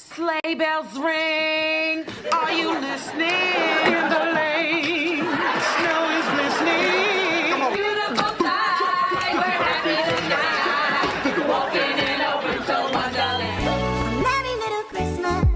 Sleigh bells ring. Are you listening? In the lane, snow is glistening. Beautiful sight. We're happy tonight. Walking in open to wonderland. A merry little Christmas.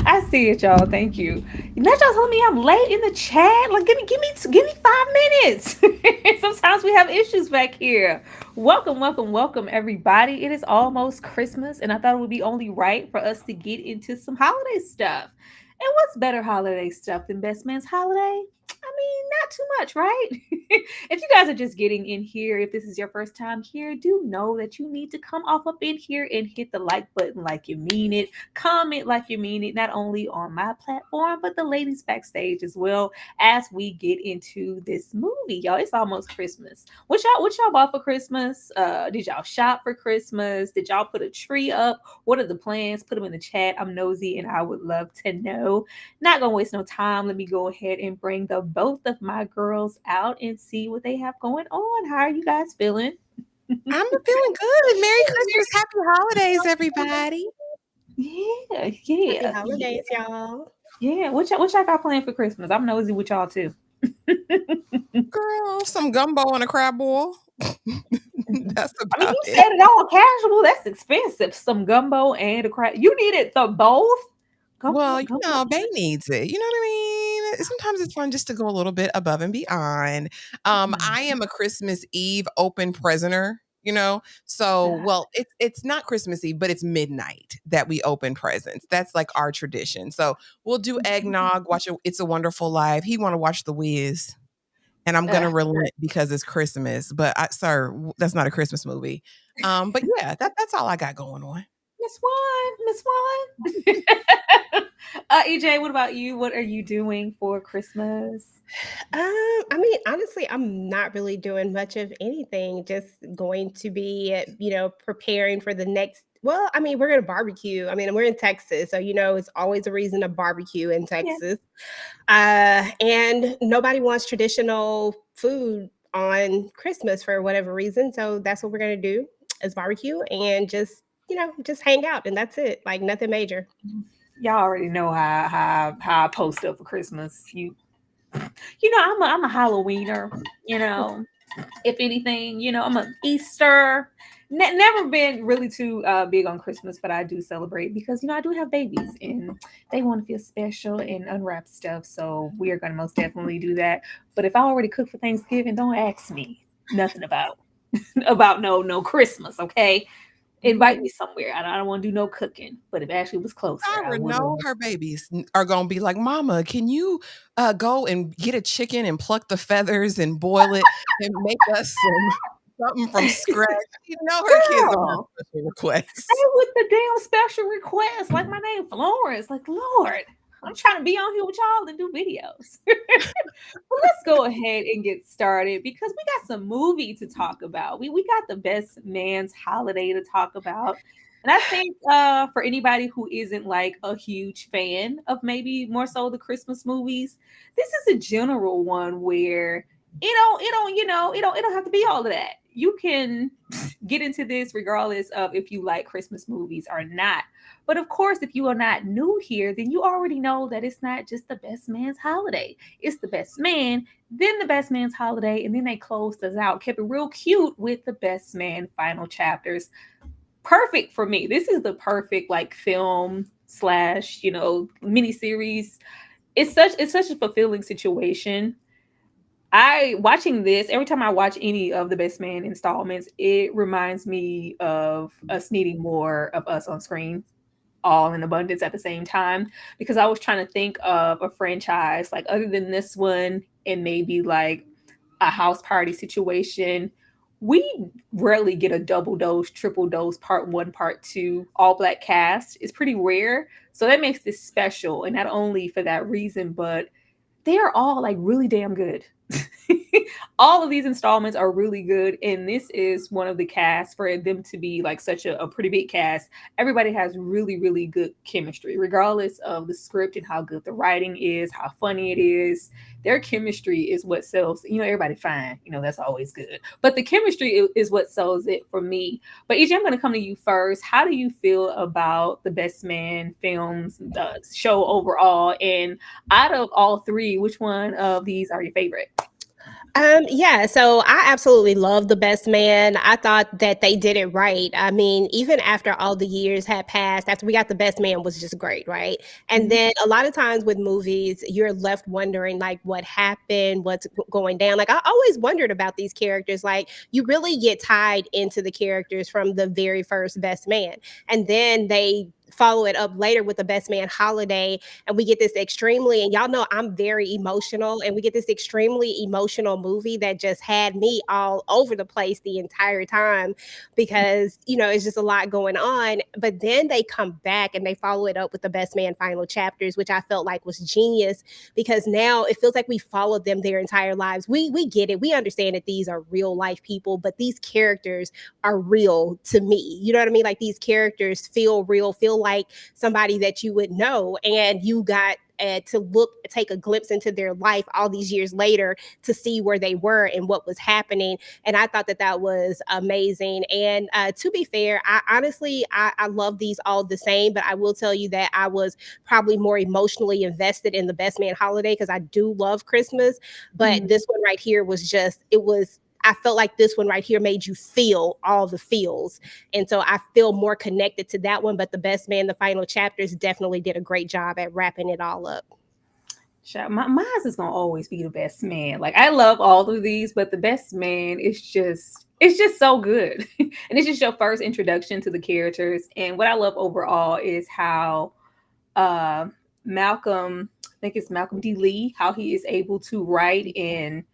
I see it, y'all. Thank you. Not y'all telling me I'm late in the chat. Like, give me 5 minutes. Sometimes we have issues back here. Welcome, welcome, welcome, everybody. It is almost Christmas, and I thought it would be only right for us to get into some holiday stuff. And what's better holiday stuff than Best Man's Holiday? I mean, not too much, right? If you guys are just getting in here, if this is your first time here, do know that you need to come off up in here and hit the like button like you mean it. Comment like you mean it, not only on my platform, but the ladies backstage as well as we get into this movie. Y'all, it's almost Christmas. What y'all bought for Christmas? Did y'all shop for Christmas? Did y'all put a tree up? What are the plans? Put them in the chat. I'm nosy and I would love to know. Not gonna waste no time. Let me go ahead and bring the both of my girls out and see what they have going on. How are you guys feeling? I'm feeling good. Merry Christmas. Happy holidays, everybody. Yeah, Happy yeah, holidays, y'all. yeah. What y'all got planned for Christmas? I'm nosy with y'all too. Girl, some gumbo and a crab boil. That's I mean, about you it. said it all casual. That's expensive. Some gumbo and a crab. You needed the both. Well, Gumbo. Bay needs it. You know what I mean? Sometimes it's fun just to go a little bit above and beyond. I am a Christmas Eve open presenter, you know? So, well, it's not Christmas Eve, but it's midnight that we open presents. That's like our tradition. So we'll do eggnog, watch It's a Wonderful Life. He want to watch The Wiz. And I'm gonna relent because it's Christmas, but sir, that's not a Christmas movie. But yeah, that's all I got going on. Miss One. EJ, what about you? What are you doing for Christmas? I mean, honestly, I'm not really doing much of anything. Just going to be, preparing for the next. Well, I mean, we're gonna barbecue. I mean, we're in Texas, so it's always a reason to barbecue in Yeah. Texas. And nobody wants traditional food on Christmas for whatever reason. So that's what we're gonna do is barbecue and just hang out, and that's it. Like nothing major. Y'all already know how I post up for Christmas. I'm a Halloweener. If anything, I'm a Easter. Never been really too big on Christmas, but I do celebrate because I do have babies and they want to feel special and unwrap stuff. So we are going to most definitely do that. But if I already cook for Thanksgiving, don't ask me nothing about no Christmas. Okay, invite me somewhere. I don't want to do no cooking. But if Ashley was closer, I I already would. know her babies are gonna be like, "Mama, can you go and get a chicken and pluck the feathers and boil it and make us some?" something from scratch. You know her kids don't have Girl, special requests. stay with the damn special request. Like my name Florence. Like, Lord, I'm trying to be on here with y'all and do videos. Well, let's go ahead and get started because we got some movie to talk about. We got the best man's holiday to talk about. And I think for anybody who isn't like a huge fan of maybe more so the Christmas movies, this is a general one where it don't have to be all of that. You can get into this regardless of if you like Christmas movies or not. But of course, if you are not new here, then you already know that it's not just the best man's holiday. It's the best man, then the best man's holiday, and then they closed us out, kept it real cute with the best man final chapters. Perfect for me. This is the perfect like film slash, miniseries. It's such a fulfilling situation. I watching this every time I watch any of the Best Man installments, it reminds me of us needing more of us on screen, all in abundance at the same time. Because I was trying to think of a franchise like other than this one, and maybe like a house party situation. We rarely get a double dose, triple dose, part one, part two, all black cast. It's pretty rare. So that makes this special. And not only for that reason, but they are all like really damn good. All of these installments are really good, and this is one of the casts for them to be like such a pretty big cast. Everybody has really, really good chemistry, regardless of the script and how good the writing is, how funny it is. Their chemistry is what sells. Everybody fine. That's always good, but the chemistry is what sells it for me. But EJ, I'm going to come to you first. How do you feel about the Best Man films, the show overall, and out of all three, which one of these are your favorite? Yeah, so I absolutely love The Best Man. I thought that they did it right. I mean, even after all the years had passed, after we got The Best Man was just great, right? And then a lot of times with movies, you're left wondering like what happened, what's going down. Like I always wondered about these characters. Like you really get tied into the characters from the very first Best Man. And then they follow it up later with The Best Man Holiday, and we get this extremely, and y'all know I'm very emotional, and we get this extremely emotional movie that just had me all over the place the entire time because it's just a lot going on. But then they come back and they follow it up with The Best Man final chapters, which I felt like was genius because now it feels like we followed them their entire lives. We get it, we understand that these are real life people, but these characters are real to me. You know what I mean? Like these characters feel real, feel like somebody that you would know, and you got to take a glimpse into their life all these years later to see where they were and what was happening. And I thought that that was amazing. And to be fair, I honestly, I love these all the same, but I will tell you that I was probably more emotionally invested in The Best Man Holiday because I do love Christmas. But this one right here was I felt like this one right here made you feel all the feels. And so I feel more connected to that one. But The Best Man, the final chapters definitely did a great job at wrapping it all up. Mine is gonna always be The Best Man. Like I love all of these, but The Best Man is just so good. And it's just your first introduction to the characters. And what I love overall is how Malcolm, I think it's Malcolm D. Lee, how he is able to write and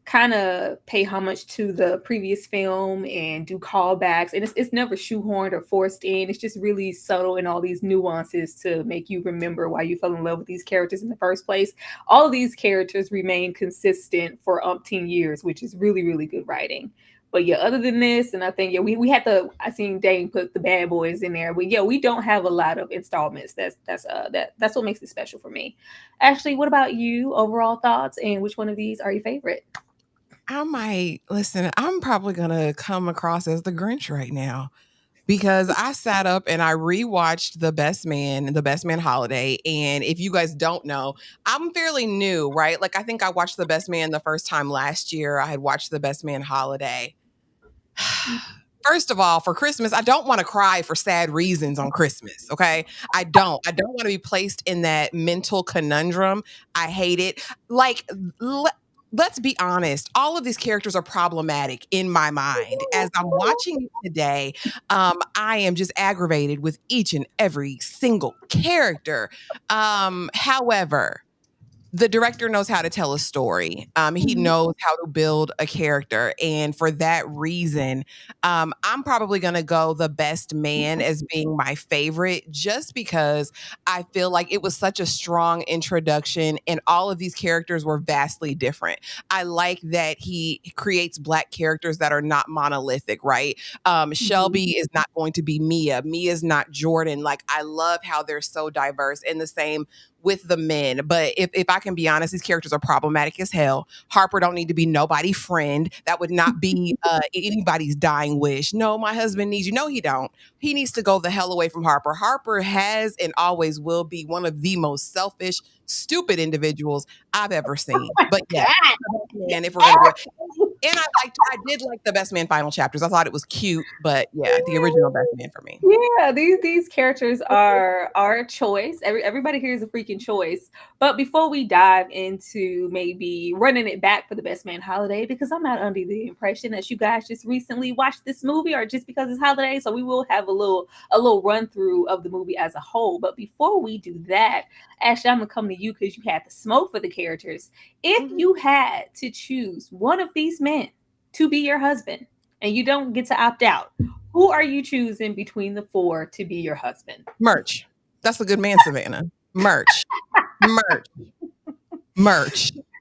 kind of pay homage to the previous film and do callbacks, and it's never shoehorned or forced in. It's just really subtle in all these nuances to make you remember why you fell in love with these characters in the first place. All of these characters remain consistent for umpteen years, which is really, really good writing. But yeah, other than this, and I think we had to. I seen Dane put the Bad Boys in there, but yeah, we don't have a lot of installments. That's what makes it special for me. Ashley, what about you? Overall thoughts, and which one of these are your favorite? I'm probably going to come across as the Grinch right now because I sat up and I rewatched The Best Man, The Best Man Holiday. And if you guys don't know, I'm fairly new, right? Like I think I watched The Best Man the first time last year. I had watched The Best Man Holiday. First of all, for Christmas, I don't want to cry for sad reasons on Christmas, okay? I don't want to be placed in that mental conundrum. I hate it. Like, let's be honest, all of these characters are problematic in my mind. As I'm watching it today, I am just aggravated with each and every single character. However, the director knows how to tell a story. He knows how to build a character. And for that reason, I'm probably going to go The Best Man as being my favorite, just because I feel like it was such a strong introduction and all of these characters were vastly different. I like that he creates Black characters that are not monolithic, right? Shelby is not going to be Mia. Mia's not Jordan. Like, I love how they're so diverse, and the same with the men. But if I can be honest, these characters are problematic as hell. Harper don't need to be nobody's friend. That would not be anybody's dying wish. No, my husband needs you. No, he don't. He needs to go the hell away from Harper. Harper has and always will be one of the most selfish, stupid individuals I've ever seen. But yeah, and if we're gonna go, and I did like the Best Man final chapters. I thought it was cute, but yeah, the original Best Man for me. Yeah, these characters are a choice. Everybody here is a freaking choice. But before we dive into maybe running it back for the Best Man holiday, because I'm not under the impression that you guys just recently watched this movie or just because it's holiday, so we will have a little run through of the movie as a whole. But before we do that, Ashley, I'm gonna come to you because you had the smoke for the characters. If you had to choose one of these men to be your husband, and you don't get to opt out, who are you choosing between the four to be your husband? Murch. That's a good man, Savannah. Murch.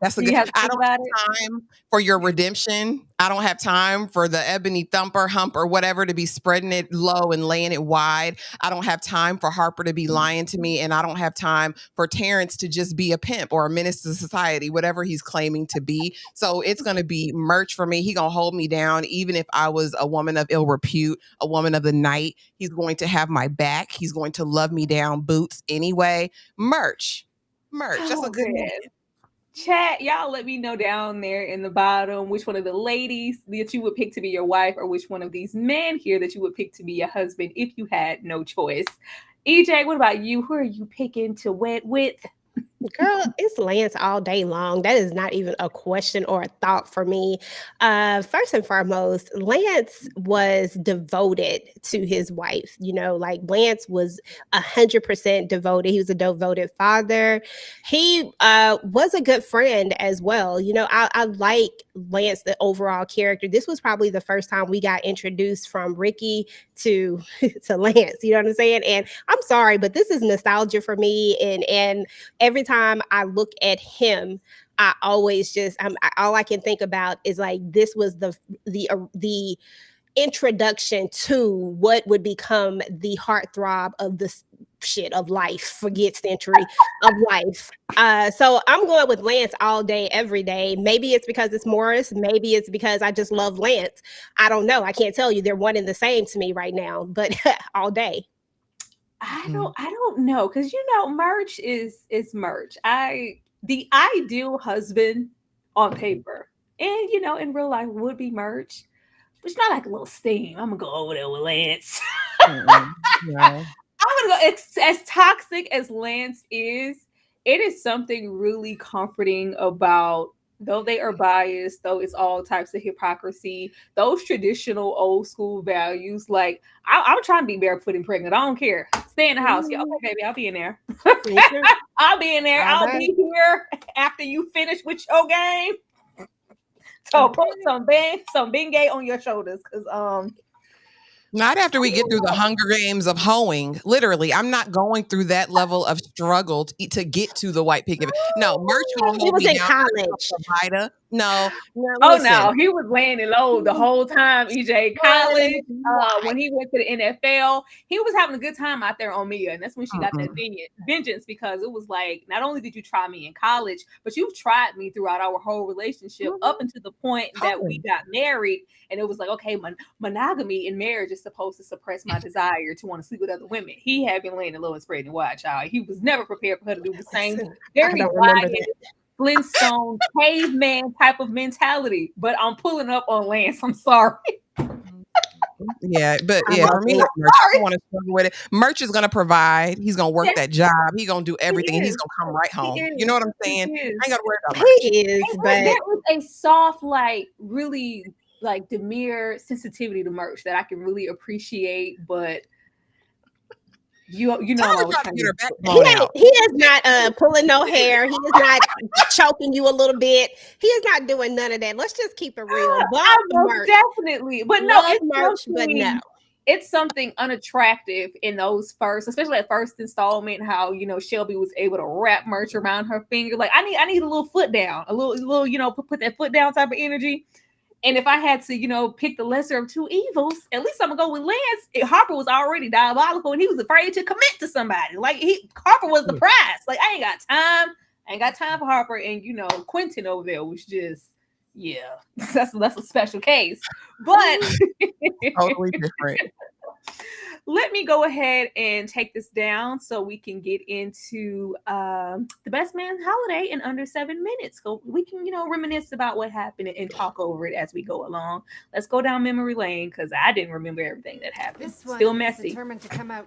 That's a good. I don't have time for your redemption. I don't have time for the ebony thumper hump or whatever to be spreading it low and laying it wide. I don't have time for Harper to be lying to me, and I don't have time for Terrence to just be a pimp or a menace to society, whatever he's claiming to be. So it's going to be Murch for me. He going to hold me down, even if I was a woman of ill repute, a woman of the night. He's going to have my back. He's going to love me down boots anyway. Murch. That's a good man. Chat, y'all let me know down there in the bottom which one of the ladies that you would pick to be your wife, or which one of these men here that you would pick to be your husband if you had no choice. EJ, what about you? Who are you picking to wed with? Girl, it's Lance all day long. That is not even a question or a thought for me. First and foremost, Lance was devoted to his wife. You know, like Lance was 100% devoted. He was a devoted father. He was a good friend as well. You know, I like Lance, the overall character. This was probably the first time we got introduced from Ricky to Lance. You know what I'm saying? And I'm sorry, but this is nostalgia for me. And every time I look at him, I always just all I can think about is like this was the introduction to what would become the heartthrob of the shit of life, forget century of life. So I'm going with Lance all day, every day. Maybe it's because it's Morris. Maybe it's because I just love Lance. I don't know. I can't tell you. They're one and the same to me right now, but all day. I don't know, because you know Murch is Murch. The ideal husband on paper, and you know in real life would be Murch, but it's not like a little steam. I'm gonna go over there with Lance. No. I'm gonna go. As toxic as Lance is, it is something really comforting about. Though they are biased, though it's all types of hypocrisy, those traditional old school values, like I'm trying to be barefoot and pregnant. I don't care. Stay in the house. Yeah, okay, baby, I'll be in there. I'll be in there. I'll be here after you finish with your game. So put some Bengay on your shoulders, because not after we get through the Hunger Games of hoeing. Literally, I'm not going through that level of struggle to get to the white picket. No, Murch gonna hold me down. College. No. Oh no, he was laying it low the whole time. EJ college, when he went to the NFL, he was having a good time out there on Mia, and that's when she got that vengeance, because it was like, not only did you try me in college, but you've tried me throughout our whole relationship up until the point that we got married, and it was like, okay, monogamy in marriage is supposed to suppress my desire to want to sleep with other women. He had been laying it low and spreading wide, child. He was never prepared for her to do the same. Very quiet, Flintstone caveman type of mentality, but I'm pulling up on Lance. I'm sorry. Yeah, but yeah, for me, Murch, I don't want to struggle with it. Murch is gonna provide. He's gonna work that job. He's gonna do everything, and he's gonna come right home. You know what I'm saying? I ain't gotta worry about Murch. He is, but there was a soft, like really like demure sensitivity to Murch that I can really appreciate, but You know I Tyler was tried to trying get her back to blown out. He is not pulling no hair. He is not choking you a little bit. He is not doing none of that. Let's just keep it real. But I most Murch, definitely, but no, love it's Murch, but something. no. It's something unattractive in those first, especially that first installment. How Shelby was able to wrap Murch around her finger. Like I need a little foot down, a little put that foot down type of energy. And if I had to pick the lesser of two evils, at least I'm gonna go with Lance. Harper was already diabolical, and he was afraid to commit to somebody. Like Harper was the prize. Like I ain't got time. I ain't got time for Harper, and Quinton over there was just. Yeah, that's a special case, but Totally different. let me go ahead and take this down so we can get into the best man holiday in under 7 minutes. So we can reminisce about what happened and talk over it as we go along. Let's go down memory lane because I didn't remember everything that happened. This one Still is messy. determined to come out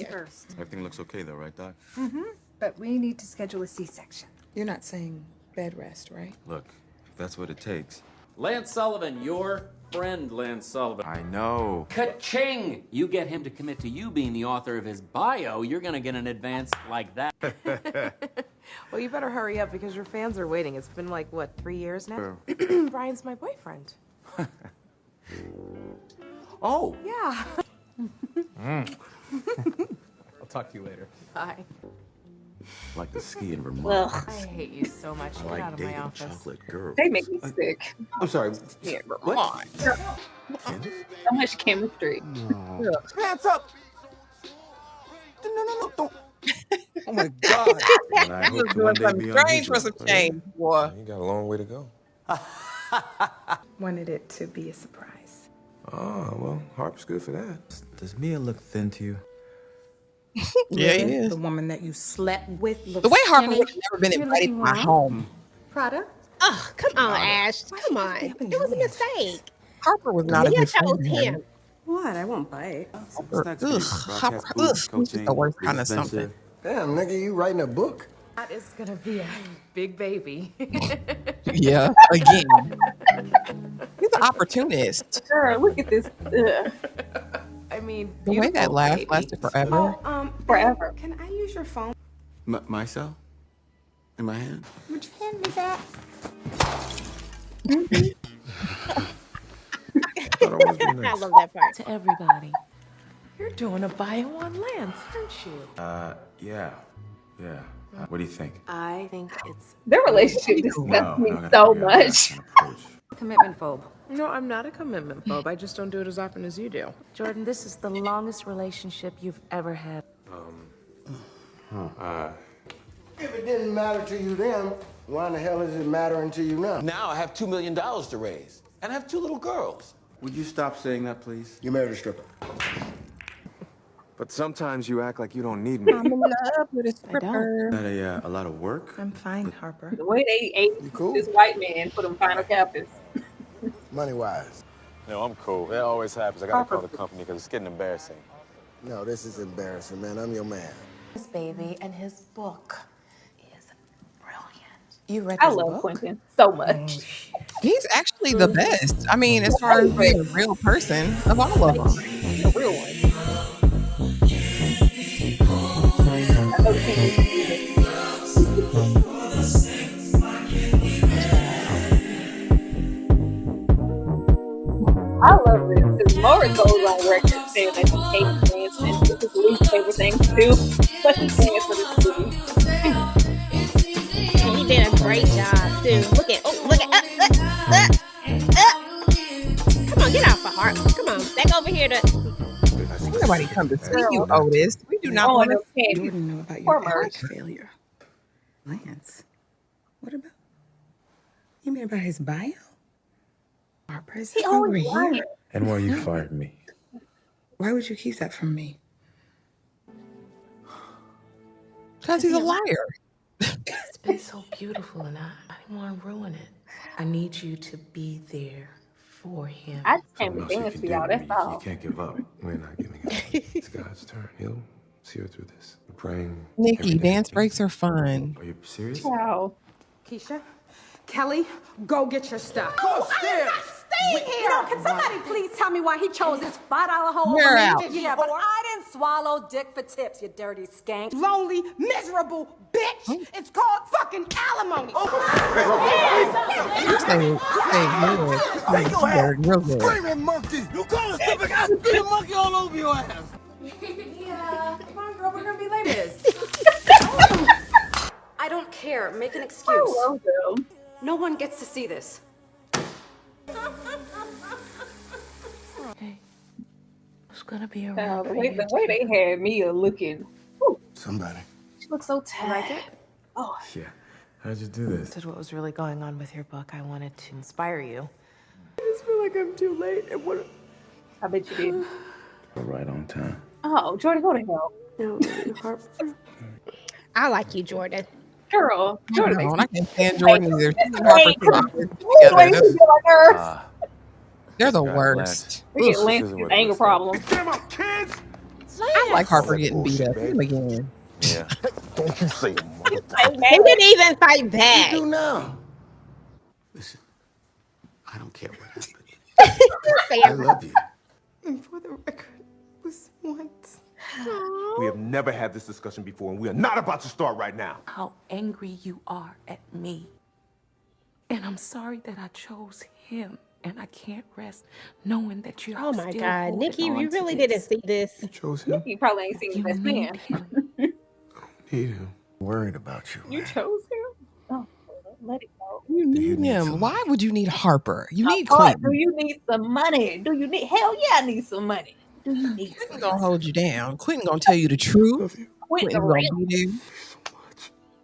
first. Everything looks okay though, right, Doc? Mm-hmm. But we need to schedule a C-section. You're not saying bed rest, right? Look, if that's what it takes. Lance Sullivan, your friend Lance Sullivan. I know. Ka-ching! You get him to commit to you being the author of his bio, you're gonna get an advance like that. Well, you better hurry up because your fans are waiting. It's been like, what, 3 years now? Brian's my boyfriend. Oh! Yeah. I'll talk to you later. Bye. I like to ski in Vermont. Well, I hate you so much. I Get like out of my dating office. chocolate girls. they make me sick. I'm sorry. Yeah, What? So much chemistry. Hands up! No, don't. Oh my God. And I You was hope to doing one day something be on strange his for some level. change, boy. You got a long way to go. Wanted it to be a surprise. Oh, well, Harper's good for that. Does Mia look thin to you? Yeah, he is. The woman that you slept with. The way Harper would have never been invited to my home. Prada? Oh, come on, Ash. Come on. It was a mistake. Harper was not a Mia good friend chose to him. him. What? I won't bite. Harper, Harper, this is the worst kind of something. Damn, nigga, you writing a book? That is gonna be a big baby. Yeah, again. He's an opportunist. Girl, look at this. I mean, The way that beautiful laugh baby. lasted forever. Forever. Can I use your phone? My cell? In my hand? Would you hand me that? I love that part. To everybody. You're doing a bio on Lance, aren't you? Yeah. What do you think? I think it's Their relationship disgusts me No, so yeah, much. that approach. Commitment phobe. No, I'm not a commitment phobe. I just don't do it as often as you do. Jordan, this is the longest relationship you've ever had. If it didn't matter to you then, why in the hell is it mattering to you now? Now I have $2 million to raise, and I have 2 little girls. Would you stop saying that, please? You married a stripper. But sometimes you act like you don't need me. I'm in love with a stripper. Is that a lot of work? I'm fine, Harper. The way they ate You cool? this white man for them final captains. Money-wise. No, I'm cool. It always happens. I gotta call the company because it's getting embarrassing. No, this is embarrassing, man. I'm your man. His baby and his book is brilliant. You read I his love book? Quinton so much. He's actually the best. I mean, as far as being a real person, of all of them. The real one. I know I love this because Morris goes on record saying that he hates dancing. This is his least favorite thing to do, but he danced for this movie. And he did a great job too. Look at Come on, get out for heart. Come on, back over here to. Nobody come to see you, Otis. We do not Oh, want to no candy. Jordan know about Poor your past Murch. failure. Lance, what about? You mean about his bio? Harper, is He that over always lying. here? And why you fired me? Why would you keep that from me? because he's a liar. It's been so beautiful and I didn't want to ruin it. I need you to be there for him. I just came to Something else dance you for y'all. can That's do. all. You can't give up. We're not giving up. It's God's turn. He'll see her through this. We're praying. Nikki, every day. dance breaks are fun. Are you serious? Wow. Keisha? Kelly, go get your stuff. Go upstairs. Stay here. Can somebody please tell me why he chose this $5 hole Wear over out. me? Yeah, but I didn't swallow dick for tips, you dirty skank. Lonely, miserable bitch. It's called fucking alimony. You say good. Take your ass. Real good. Screaming monkey. You call us stupid? I spit a monkey all over your ass. Yeah, come on, girl, we're gonna be late. I don't care. Make an excuse. love them. No one gets to see this. Hey, it's gonna be The around for way, you the to way get they had Mia looking. Whew, Somebody. she looks so tired. Oh, Yeah. How'd you do this? Did what was really going on with your book. I wanted to inspire you. I just feel like I'm too late. And what? I bet you did. We're right on time. Oh, Jordan, go to hell. No, Harper. I like you, Jordan. Girl, Jordan makes No, me I can't stand Jordan either. She and Hey, Harper come on. together. Ooh, wait, you get my nerves. They're the God, worst. We get Ugh, Lance this is with what it anger looks like. problem. Damn up, kids. I like Harper getting beat up. Him again. Yeah. Don't you say it, mother. He didn't even fight What back. you do now? Listen, I don't care what happened. I Sam. love you. And for the record, it was once. We have never had this discussion before, and we are not about to start right now. How angry you are at me. And I'm sorry that I chose him. And I can't rest knowing that you're Oh my still God, holding Nikki, on you to really this. didn't see this. You chose him. You probably ain't seen the You best need man. him. Need him. Worried about you. You chose him? Oh, let it go. You need need him. some- Why would you need Harper? You need What? Quinton. Do you need some money? Do you need? Hell yeah, I need some money. Do you need Quinton some gonna money? hold you down. Quinton gonna tell you the truth. Love you. Quit the Quinton gonna be there.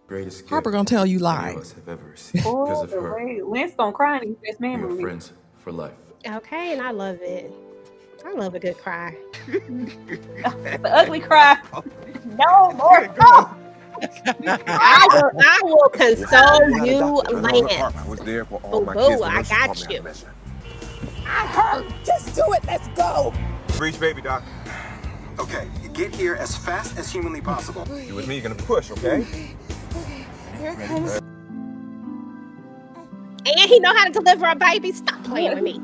Greatest gift Harper gonna tell you any of lies. us have ever received Oh, because of the her. way Lance gonna cry in his best man We are movie. friends for life. Okay, and I love it. I love a good cry. The ugly cry. No more. No. I will console you, I Lance. was there for all my Boo-boo, kids. I got you. I hurt. Just do it. Let's go. Breach, baby, doc. Okay, get here as fast as humanly possible. You with me? You're gonna push, okay? Here it comes. And he know how to deliver a baby. Stop playing with me.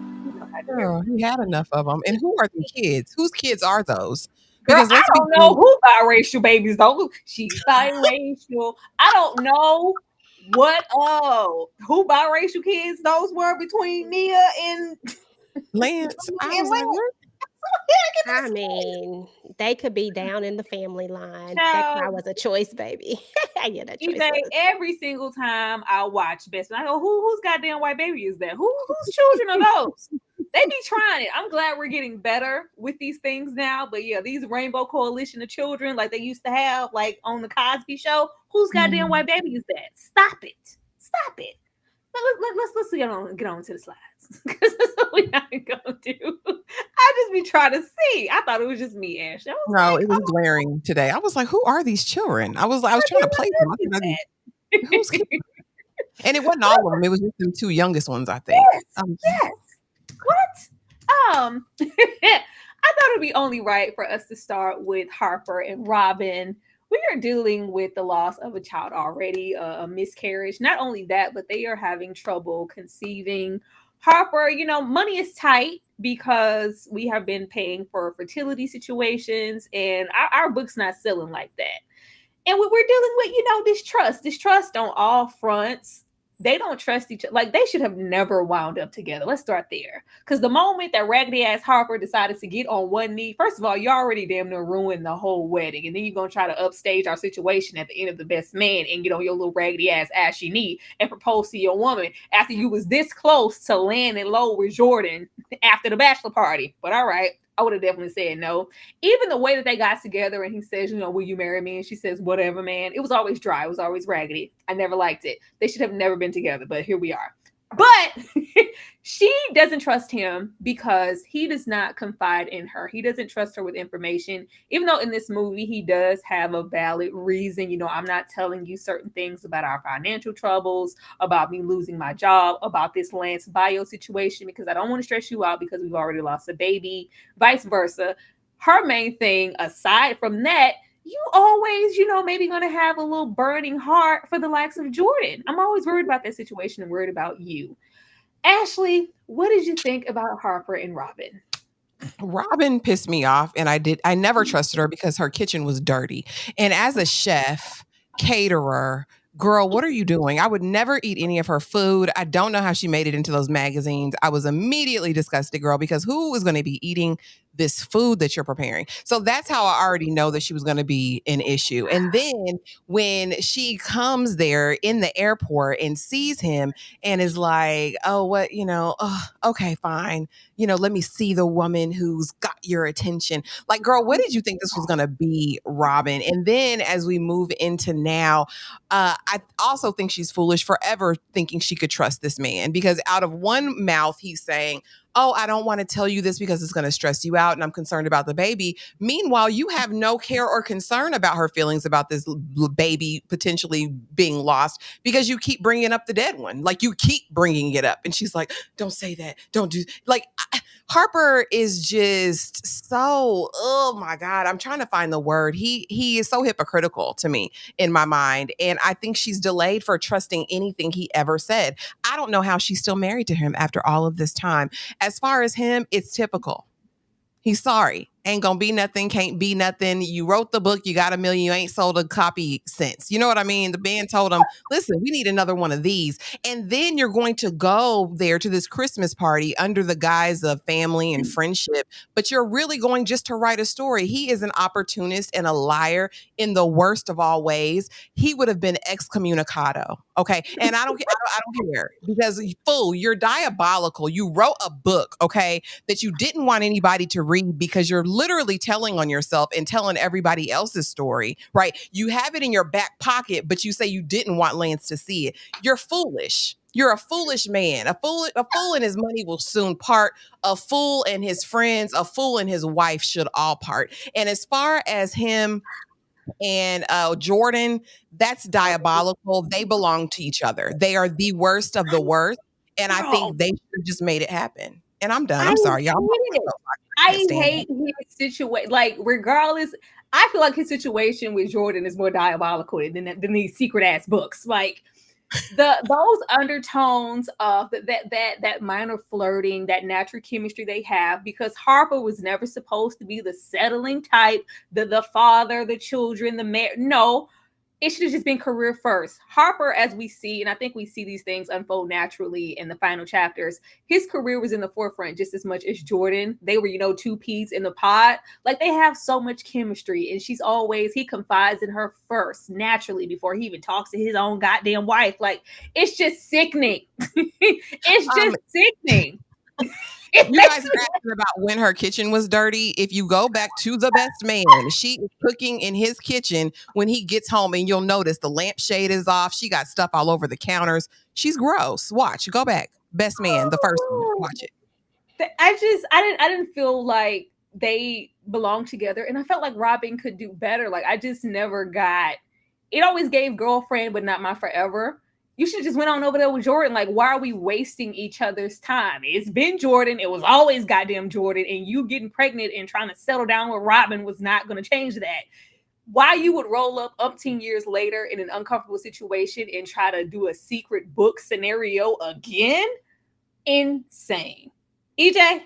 Girl, he had enough of them. And who are the kids? Whose kids are those? Girl, Because I let's be don't know who biracial babies though. She's biracial. I don't know what who biracial kids those were between Nia and Lance. I and was like, Lance. what? I mean, they could be down in the family line. That Child. cry was a choice, baby. Yeah, that choice. EBay, was. every single time I watch Best Friend, I go, whose goddamn white baby is that? Whose children are those? They be trying it. I'm glad we're getting better with these things now. But yeah, these Rainbow Coalition of children, like they used to have, like on the Cosby Show, whose goddamn white baby is that? Stop it! Stop it! Let's get on to the slides because that's what we're not gonna do. I just be trying to see. I thought it was just me, Ash. I was No, like, it was glaring today. I was like, who are these children? I was trying to place them. I said, who's kids? And it wasn't all of them. It was just them two youngest ones, I think. Yes. What? I thought it'd be only right for us to start with Harper and Robyn. We are dealing with the loss of a child already, a miscarriage. Not only that, but they are having trouble conceiving. Harper, money is tight because we have been paying for fertility situations and our book's not selling like that. And we're dealing with, distrust on all fronts. They don't trust each other. Like, they should have never wound up together. Let's start there. Because the moment that raggedy ass Harper decided to get on one knee, first of all, you already damn near ruined the whole wedding. And then you're going to try to upstage our situation at the end of the best man and get on your little raggedy ass ashy knee and propose to your woman after you was this close to landing low with Jordan after the bachelor party. But all right. I would have definitely said no. Even the way that they got together and he says, will you marry me? And she says, whatever, man. It was always dry. It was always raggedy. I never liked it. They should have never been together, but here we are. But she doesn't trust him because he does not confide in her. He doesn't trust her with information, even though in this movie, he does have a valid reason. I'm not telling you certain things about our financial troubles, about me losing my job, about this Lance bio situation, because I don't want to stress you out because we've already lost a baby, vice versa. Her main thing, aside from that, you always, maybe going to have a little burning heart for the likes of Jordan. I'm always worried about that situation and worried about you. Ashley, what did you think about Harper and Robyn? Robyn pissed me off, and I never trusted her because her kitchen was dirty. And as a chef, caterer, girl, what are you doing? I would never eat any of her food. I don't know how she made it into those magazines. I was immediately disgusted, girl, because who is going to be eating this food that you're preparing? So that's how I already know that she was going to be an issue. And then when she comes there in the airport and sees him and is like, oh, what, okay, fine. Let me see the woman who's got your attention. Like, girl, what did you think this was going to be, Robyn? And then as we move into now, I also think she's foolish for ever thinking she could trust this man, because out of one mouth, he's saying, oh, I don't want to tell you this because it's going to stress you out and I'm concerned about the baby. Meanwhile, you have no care or concern about her feelings about this baby potentially being lost because you keep bringing up the dead one. Like, you keep bringing it up. And she's like, don't say that. Don't do, like, Harper is just so, oh my God, I'm trying to find the word. He is so hypocritical to me in my mind. And I think she's delayed for trusting anything he ever said. I don't know how she's still married to him after all of this time. As far as him, it's typical. He's sorry. Ain't gonna be nothing, can't be nothing. You wrote the book, you got 1 million, you ain't sold a copy since. You know what I mean? The band told him, listen, we need another one of these. And then you're going to go there to this Christmas party under the guise of family and friendship, but you're really going just to write a story. He is an opportunist and a liar in the worst of all ways. He would have been excommunicado. Okay. And I don't care, because fool, you're diabolical. You wrote a book, okay, that you didn't want anybody to read because you're literally telling on yourself and telling everybody else's story, right? You have it in your back pocket, but you say you didn't want Lance to see it. You're foolish. You're a foolish man. A fool and his money will soon part. A fool and his friends, a fool and his wife should all part. And as far as him and Jordan, that's diabolical. They belong to each other. They are the worst of the worst. And I think they should have just made it happen. And I'm done. I'm sorry, y'all. I hate his situation. Like, regardless, I feel like his situation with Jordan is more diabolical than these secret ass books. Like, those undertones of that minor flirting, that natural chemistry they have, because Harper was never supposed to be the settling type, the father, the children, the man. No, it should have just been career first. Harper, as we see, and I think we see these things unfold naturally in the final chapters, his career was in the forefront just as much as Jordan. They were, two peas in the pod. Like, they have so much chemistry, and he confides in her first, naturally, before he even talks to his own goddamn wife. Like, it's just sickening. It's just sickening. You guys are asking about when her kitchen was dirty. If you go back to The Best Man, she is cooking in his kitchen when he gets home, and you'll notice the lampshade is off. She got stuff all over the counters. She's gross. Watch. Go back. Best Man, the first one. Watch it. I didn't feel like they belonged together, and I felt like Robyn could do better. Like, I just never got it. Always gave girlfriend, but not my forever. You should just went on over there with Jordan. Like, why are we wasting each other's time? It's been Jordan. It was always goddamn Jordan. And you getting pregnant and trying to settle down with Robyn was not going to change that. Why you would roll up 10 years later in an uncomfortable situation and try to do a secret book scenario again? Insane. EJ?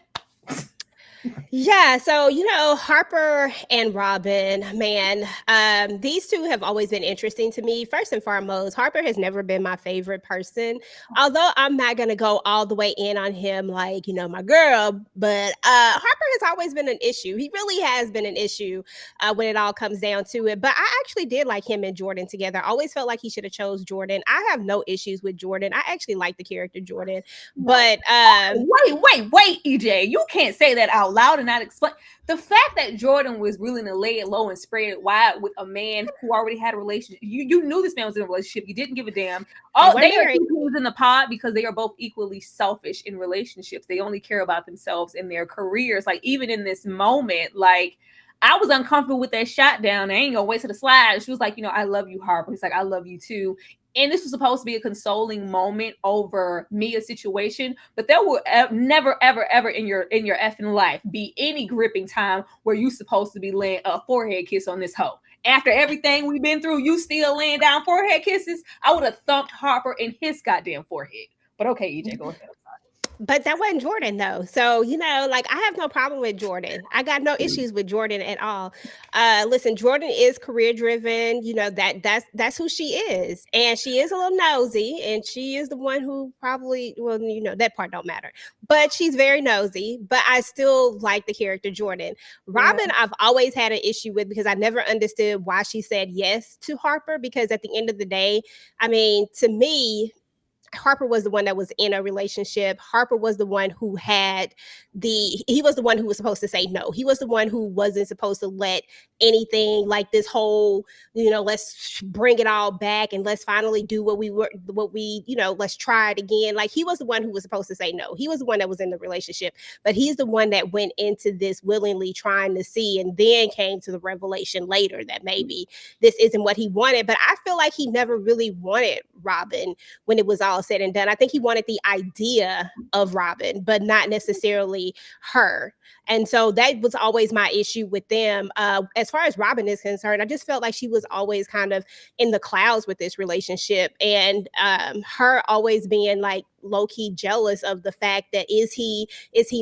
Yeah, so Harper and Robyn, man, these two have always been interesting to me. First and foremost, Harper has never been my favorite person, although I'm not gonna go all the way in on him like my girl. But Harper has always been an issue. He really has been an issue when it all comes down to it. But I actually did like him and Jordan together. I always felt like he should have chose Jordan. I have no issues with Jordan. I actually like the character Jordan. But wait, EJ, you can't say that out loud and not explain the fact that Jordan was willing to lay it low and spread it wide with a man who already had a relationship. You knew this man was in a relationship. You didn't give a damn. Oh, they are equals in the pod because they are both equally selfish in relationships. They only care about themselves and their careers. Like, even in this moment, like, I was uncomfortable with that shot down. I ain't gonna wait to the slide. She was like, I love you, Harper. He's like, I love you too. And this was supposed to be a consoling moment over Mia's situation, but there will never, ever, ever in your effing life be any gripping time where you supposed to be laying a forehead kiss on this hoe. After everything we've been through, you still laying down forehead kisses? I would have thumped Harper in his goddamn forehead. But okay, EJ, go ahead. But that wasn't Jordan though. So, like I have no problem with Jordan. I got no issues with Jordan at all. Listen, Jordan is career driven, that's who she is. And she is a little nosy, and she is the one who probably, well, that part don't matter. But she's very nosy, but I still like the character Jordan. Robyn, I've always had an issue with because I never understood why she said yes to Harper, because at the end of the day, I mean, to me, Harper was the one that was in a relationship. Harper was the one who he was the one who was supposed to say no. He was the one who wasn't supposed to let anything like this whole, let's bring it all back and let's finally do let's try it again. Like, he was the one who was supposed to say no. He was the one that was in the relationship, but he's the one that went into this willingly trying to see, and then came to the revelation later that maybe this isn't what he wanted. But I feel like he never really wanted Robyn when it was all said and done. I think he wanted the idea of Robyn, but not necessarily her. And so that was always my issue with them. As far as Robyn is concerned, I just felt like she was always kind of in the clouds with this relationship, and her always being like low-key jealous of the fact that is he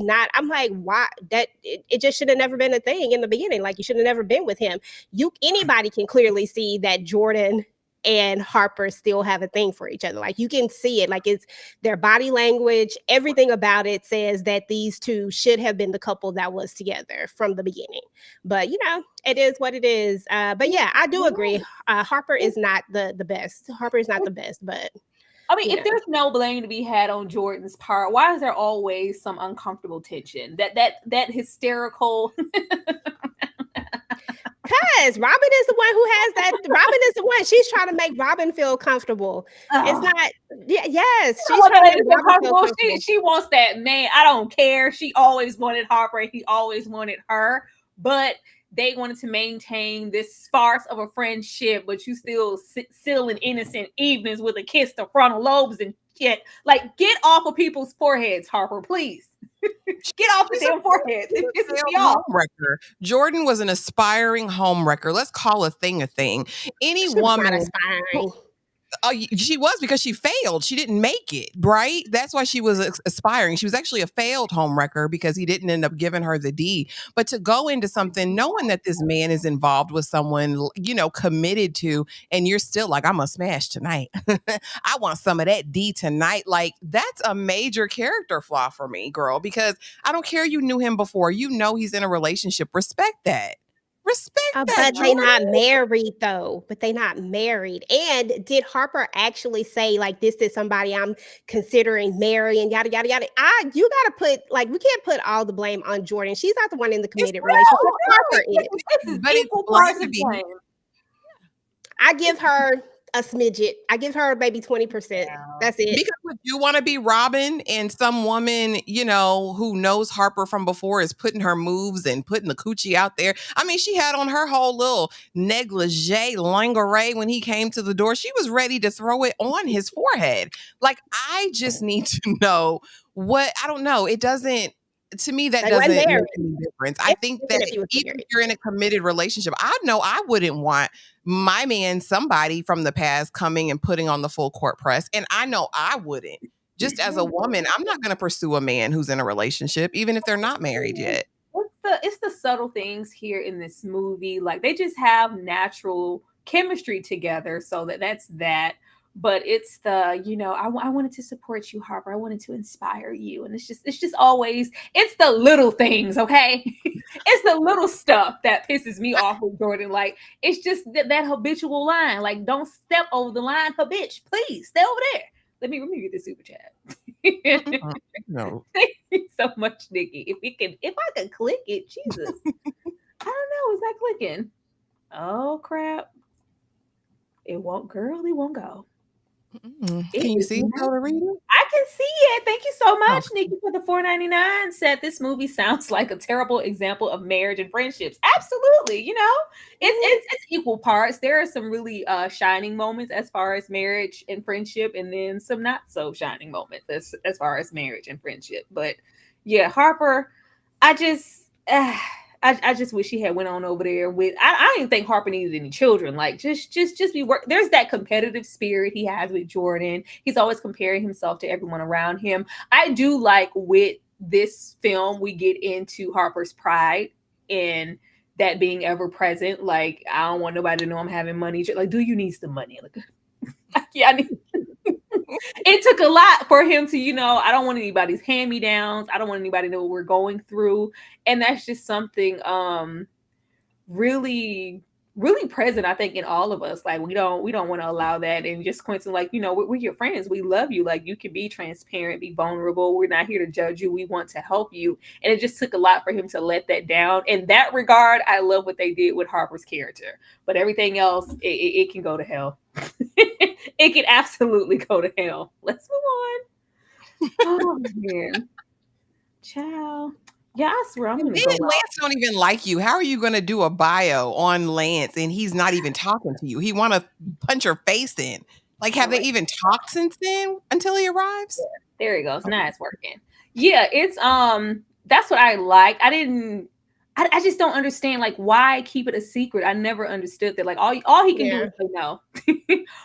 not. I'm like, why? That it just should have never been a thing in the beginning. Like, you should have never been with him. Anybody can clearly see that Jordan and Harper still have a thing for each other. Like, you can see it. Like, it's their body language, everything about it says that these two should have been the couple that was together from the beginning. But it is what it is. But yeah, I do agree. Harper is not the best. Harper is not the best, but I mean, if there's no blame to be had on Jordan's part, why is there always some uncomfortable tension? That hysterical. Because Robyn is the one who has that. Robyn is the one. She's trying to make Robyn feel comfortable. It's not. Yes, she's trying to make Robyn feel comfortable. She wants that man. I don't care. She always wanted Harper. He always wanted her. But they wanted to maintain this sparse of a friendship, but you still in innocent evenings with a kiss to frontal lobes and shit. Like, get off of people's foreheads, Harper, please. Get off the damn foreheads. It pisses me off. Homewrecker. Jordan was an aspiring homewrecker. Let's call a thing a thing. Any woman aspiring. She was, because she failed. She didn't make it, right? That's why she was aspiring. She was actually a failed homewrecker because he didn't end up giving her the D. But to go into something knowing that this man is involved with someone, committed to, and you're still like, I'm gonna smash tonight. I want some of that D tonight. Like, that's a major character flaw for me, girl, because I don't care you knew him before. He's in a relationship. Respect that. Respect that. But they not married though. But they not married. And did Harper actually say, like, this is somebody I'm considering marrying, yada yada yada? You gotta put, like, we can't put all the blame on Jordan. She's not the one in the committed relationship. Harper is. But equal parts of blame. I give her a smidget. I give her maybe 20%. That's it. Because would you want to be Robyn, and some woman, who knows Harper from before is putting her moves and putting the coochie out there? I mean, she had on her whole little negligee lingerie when he came to the door. She was ready to throw it on his forehead. Like, I just need to know I don't know. It doesn't, to me, that doesn't make any difference. I think that even if you're in a committed relationship, I know I wouldn't want my man, somebody from the past, coming and putting on the full court press. And I know I wouldn't. Just as a woman, I'm not going to pursue a man who's in a relationship, even if they're not married yet. It's the subtle things here in this movie. Like, they just have natural chemistry together. So that's that. But it's the, I wanted to support you, Harper. I wanted to inspire you. And it's just always, it's the little things, okay? It's the little stuff that pisses me off with Jordan. Like, it's just that habitual line. Like, don't step over the line, bitch. Please, stay over there. Let me get the super chat. No. Thank you so much, Nikki. If I could click it, Jesus. I don't know. Is that clicking? Oh, crap. It won't go. Can you see it, Rita? I can see it. Thank you so much, Nikki, for the $4.99. Said this movie sounds like a terrible example of marriage and friendships. Absolutely, it's equal parts. There are some really shining moments as far as marriage and friendship, and then some not so shining moments as far as marriage and friendship. But yeah, Harper, I just I just wish he had went on over there with. I didn't think Harper needed any children. Like just be work. There's that competitive spirit he has with Jordan. He's always comparing himself to everyone around him. I do like with this film we get into Harper's pride and that being ever present. Like I don't want nobody to know I'm having money. Like, do you need the money? Like, yeah, I need. It took a lot for him to, I don't want anybody's hand-me-downs. I don't want anybody to know what we're going through. And that's just something really, really present, I think, in all of us. Like we don't want to allow that. And just Quinton, like, we're your friends. We love you. Like you can be transparent, be vulnerable. We're not here to judge you. We want to help you. And it just took a lot for him to let that down. In that regard, I love what they did with Harper's character. But everything else, it can go to hell. It can absolutely go to hell. Let's move on. Oh man, ciao. Yeah, I swear I'm gonna go. Lance don't even like you. How are you gonna do a bio on Lance and he's not even talking to you? He want to punch your face in. Like, have they even talked since then until he arrives? Yeah, there he goes. Now it's working. Yeah, it's that's what I like. I just don't understand, like, why keep it a secret? I never understood that. Like, all he can do is say no.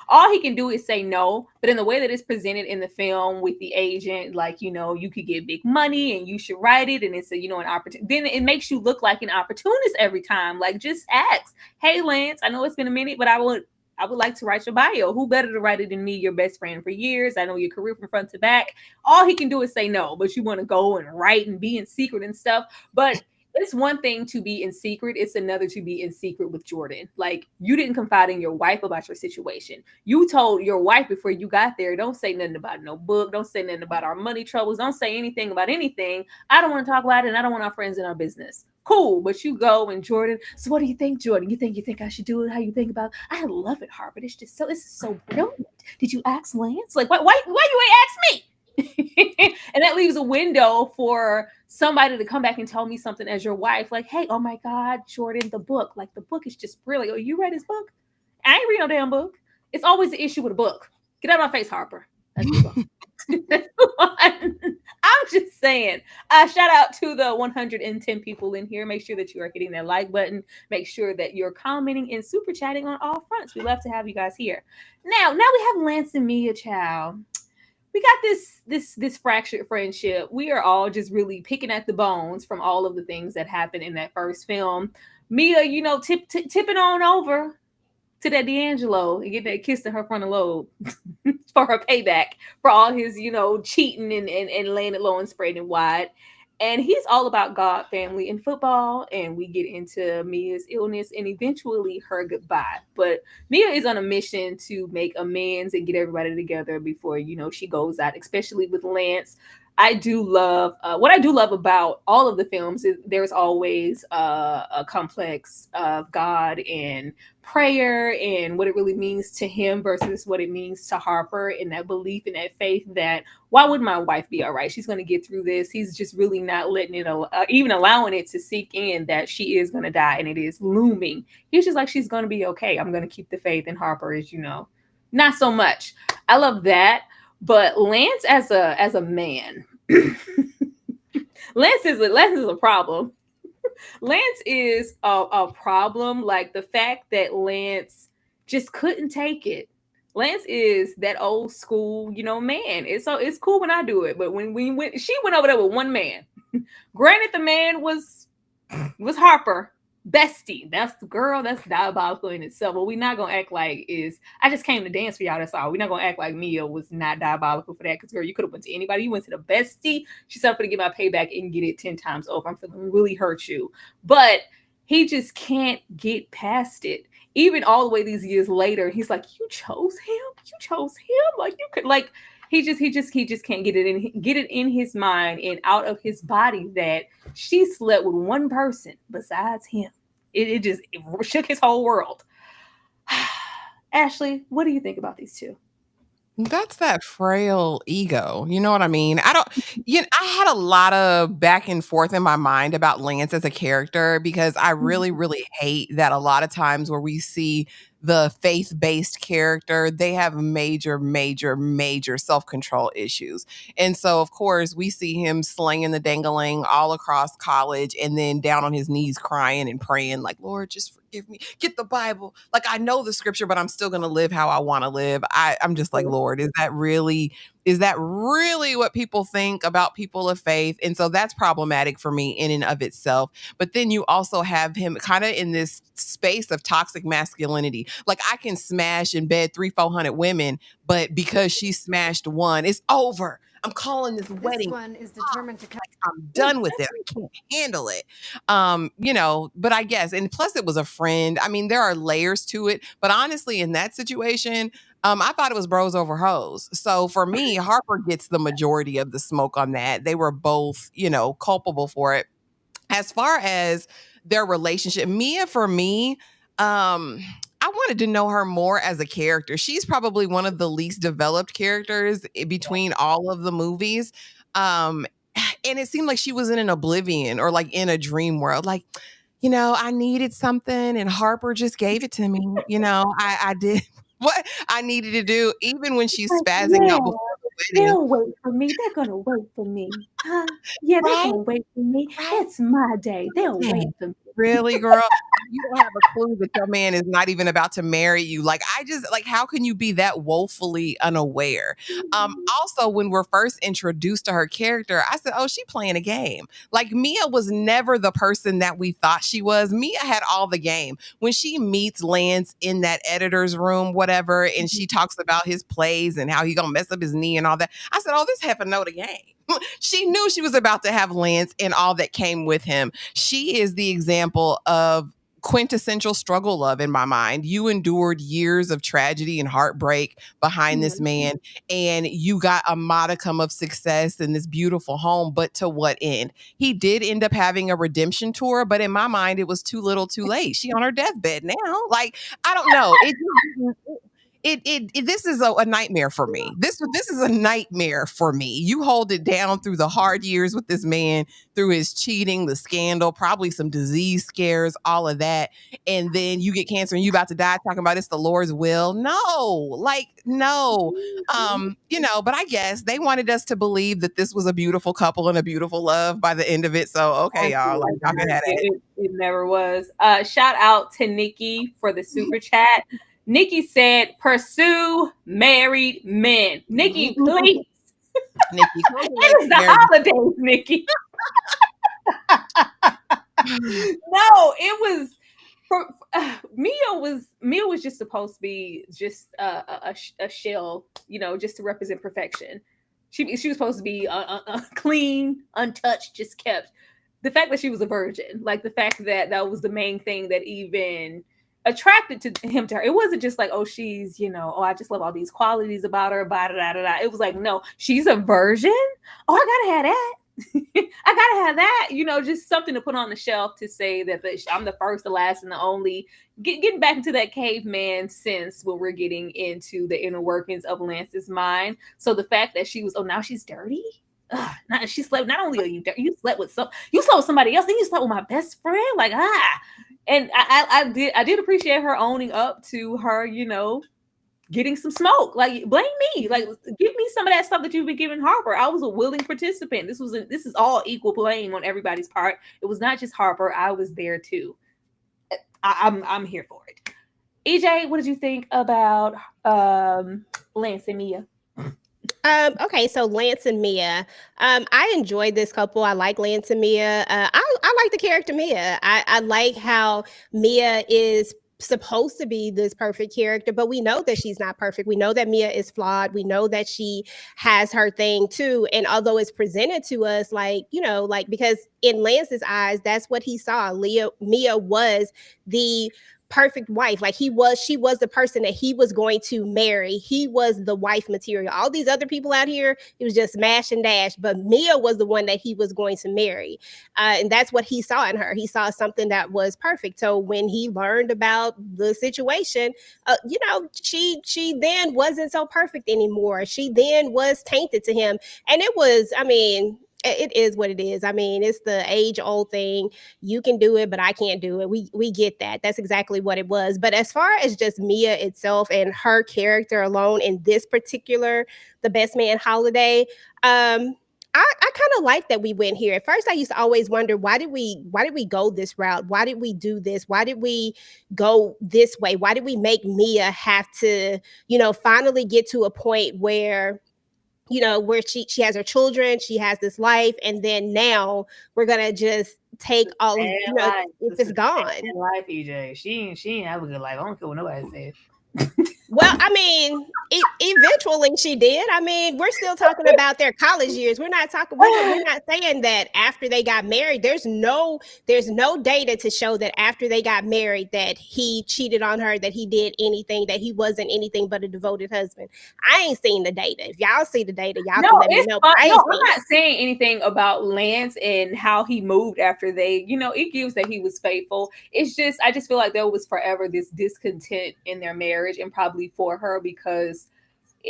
All he can do is say no. But in the way that it's presented in the film with the agent, like, you could get big money and you should write it. And it's an opportunity. Then it makes you look like an opportunist every time. Like, just ask, hey, Lance, I know it's been a minute, but I would like to write your bio. Who better to write it than me, your best friend for years? I know your career from front to back. All he can do is say no, but you want to go and write and be in secret and stuff. But it's one thing to be in secret. It's another to be in secret with Jordan. Like, you didn't confide in your wife about your situation. You told your wife before you got there, don't say nothing about no book. Don't say nothing about our money troubles. Don't say anything about anything. I don't want to talk about it, and I don't want our friends in our business. Cool, but you go and Jordan. So what do you think, Jordan? You think I should do it? How you think about it? I love it, Harper. It's so brilliant. Did you ask Lance? Like, why you ain't ask me? And that leaves a window for somebody to come back and tell me something as your wife, like, hey, oh my God, Jordan, the book is just brilliant. Oh, you read his book? I ain't read no damn book. It's always the issue with a book. Get out of my face, Harper. I'm just saying. Shout out to the 110 people in here. Make sure that you are hitting that like button. Make sure that you're commenting and super chatting on all fronts. We love to have you guys here. Now we have Lance and Mia, child. We got this fractured friendship. We are all just really picking at the bones from all of the things that happened in that first film. Mia, tipping on over to that D'Angelo and get that kiss to her frontal lobe for her payback for all his, cheating and laying it low and spreading wide. And he's all about God, family, and football. And we get into Mia's illness and eventually her goodbye. But Mia is on a mission to make amends and get everybody together before, she goes out, especially with Lance. I do love what I do love about all of the films is there's always a complex of God and prayer and what it really means to him versus what it means to Harper, and that belief and that faith that why would my wife be all right? She's going to get through this. He's just really not letting it, even allowing it to sink in that she is going to die and it is looming. He's just like, she's going to be okay. I'm going to keep the faith. And Harper is, not so much. I love that. But Lance as a man, Lance is a problem. Lance is a problem. Like the fact that Lance just couldn't take it. Lance is that old school, man. It's cool when I do it, but when she went over there with one man. Granted, the man was Harper. Bestie, that's the girl, that's diabolical in itself. But we're not gonna act like I just came to dance for y'all, that's all. We're not gonna act like Mia was not diabolical for that, because girl, you could have went to anybody. You went to the bestie. She said, I'm gonna get my payback and get it 10 times over. I'm feeling really hurt you. But he just can't get past it. Even all the way these years later, he's like, you chose him? Like, you could, like, he just can't get it in his mind and out of his body that she slept with one person besides him. It shook his whole world. Ashley, what do you think about these two? That's that frail ego. You know what I mean? I had a lot of back and forth in my mind about Lance as a character, because I really, really hate that a lot of times where we see the faith-based character, they have major, major, major self-control issues. And so, of course, we see him slinging the dangling all across college and then down on his knees crying and praying like, Lord, just forgive me. Get the Bible. Like, I know the scripture, but I'm still going to live how I want to live. I'm just like, Lord, is that really what people think about people of faith? And so that's problematic for me in and of itself. But then you also have him kind of in this space of toxic masculinity. Like, I can smash in bed 300-400 women, but because she smashed one, it's over. I'm calling this wedding. One is determined to I'm done with it. I can't handle it. But I guess, and plus it was a friend. I mean, there are layers to it. But honestly, in that situation, I thought it was bros over hoes. So for me, Harper gets the majority of the smoke on that. They were both, culpable for it. As far as their relationship, Mia, for me, I wanted to know her more as a character. She's probably one of the least developed characters between all of the movies. And it seemed like she was in an oblivion or like in a dream world. Like, I needed something and Harper just gave it to me. I did what I needed to do, even when she's spazzing out before the wedding. They'll wait for me. They're going to wait for me. Huh? Yeah, they're going to wait for me. It's my day. They'll wait for me. Really, girl? You don't have a clue that your man is not even about to marry you. Like, how can you be that woefully unaware? Also, when we're first introduced to her character, I said, oh, she playing a game. Like, Mia was never the person that we thought she was. Mia had all the game. When she meets Lance in that editor's room, whatever, and she talks about his plays and how he gonna mess up his knee and all that, I said, oh, this heifer know the game. She knew she was about to have Lance and all that came with him. She is the example of quintessential struggle love in my mind. You endured years of tragedy and heartbreak behind this man, and you got a modicum of success in this beautiful home, but to what end? He did end up having a redemption tour, but in my mind, it was too little too late. She on her deathbed now. Like, I don't know. This is a nightmare for me. This is a nightmare for me. You hold it down through the hard years with this man, through his cheating, the scandal, probably some disease scares, all of that. And then you get cancer and you about to die talking about it's the Lord's will. No. But I guess they wanted us to believe that this was a beautiful couple and a beautiful love by the end of it. So, okay, y'all, like, y'all can have it. It never was. Shout out to Nikki for the super chat. Nikki said, pursue married men. Nikki, please. Nikki, it is the holidays, Nikki. No, it was Mia was just supposed to be just a shell, just to represent perfection. She was supposed to be clean, untouched, just kept. The fact that she was a virgin, like the fact that was the main thing that even attracted to him to her. It wasn't just like, oh, she's, I just love all these qualities about her. It was like, no, she's a virgin. Oh, I gotta have that. I gotta have that. Just something to put on the shelf to say that I'm the first, the last, and the only. Getting back into that caveman sense when we're getting into the inner workings of Lance's mind. So the fact that she was, now she's dirty. She slept. Not only are you dirty, you slept with somebody else. Then you slept with my best friend. Like, And I did appreciate her owning up to her, getting some smoke. Like, blame me. Like, give me some of that stuff that you've been giving Harper. I was a willing participant. This is all equal blame on everybody's part. It was not just Harper. I was there too. I'm here for it. EJ, what did you think about Lance and Mia? Okay, so Lance and Mia. I enjoyed this couple. I like Lance and Mia. I like the character Mia. I like how Mia is supposed to be this perfect character, but we know that she's not perfect. We know that Mia is flawed. We know that she has her thing too. And although it's presented to us because in Lance's eyes, that's what he saw. Mia was the perfect wife. Like, she was the person that he was going to marry. He was the wife material. All these other people out here, it was just smash and dash, but Mia was the one that he was going to marry. And that's what he saw in her. He saw something that was perfect. So when he learned about the situation, she then wasn't so perfect anymore. She then was tainted to him. And it was, it is what it is. I mean, it's the age old thing. You can do it, but I can't do it. We get that. That's exactly what it was. But as far as just Mia itself and her character alone in this particular The Best Man holiday, I kind of like that we went here. At first, I used to always wonder, why did we go this route? Why did we do this? Why did we go this way? Why did we make Mia have to, finally get to a point where, where she has her children, she has this life, and then now we're gonna just take all of, it's just gone. Life, EJ. She ain't have a good life. I don't care what nobody said. Well, I mean, eventually she did. I mean, we're still talking about their college years. We're not saying that after they got married. There's no data to show that after they got married that he cheated on her, that he did anything, that he wasn't anything but a devoted husband. I ain't seen the data. If y'all see the data, y'all can let me know. I'm not saying anything about Lance and how he moved after they, it gives that he was faithful. It's just, I just feel like there was forever this discontent in their marriage, and probably for her, because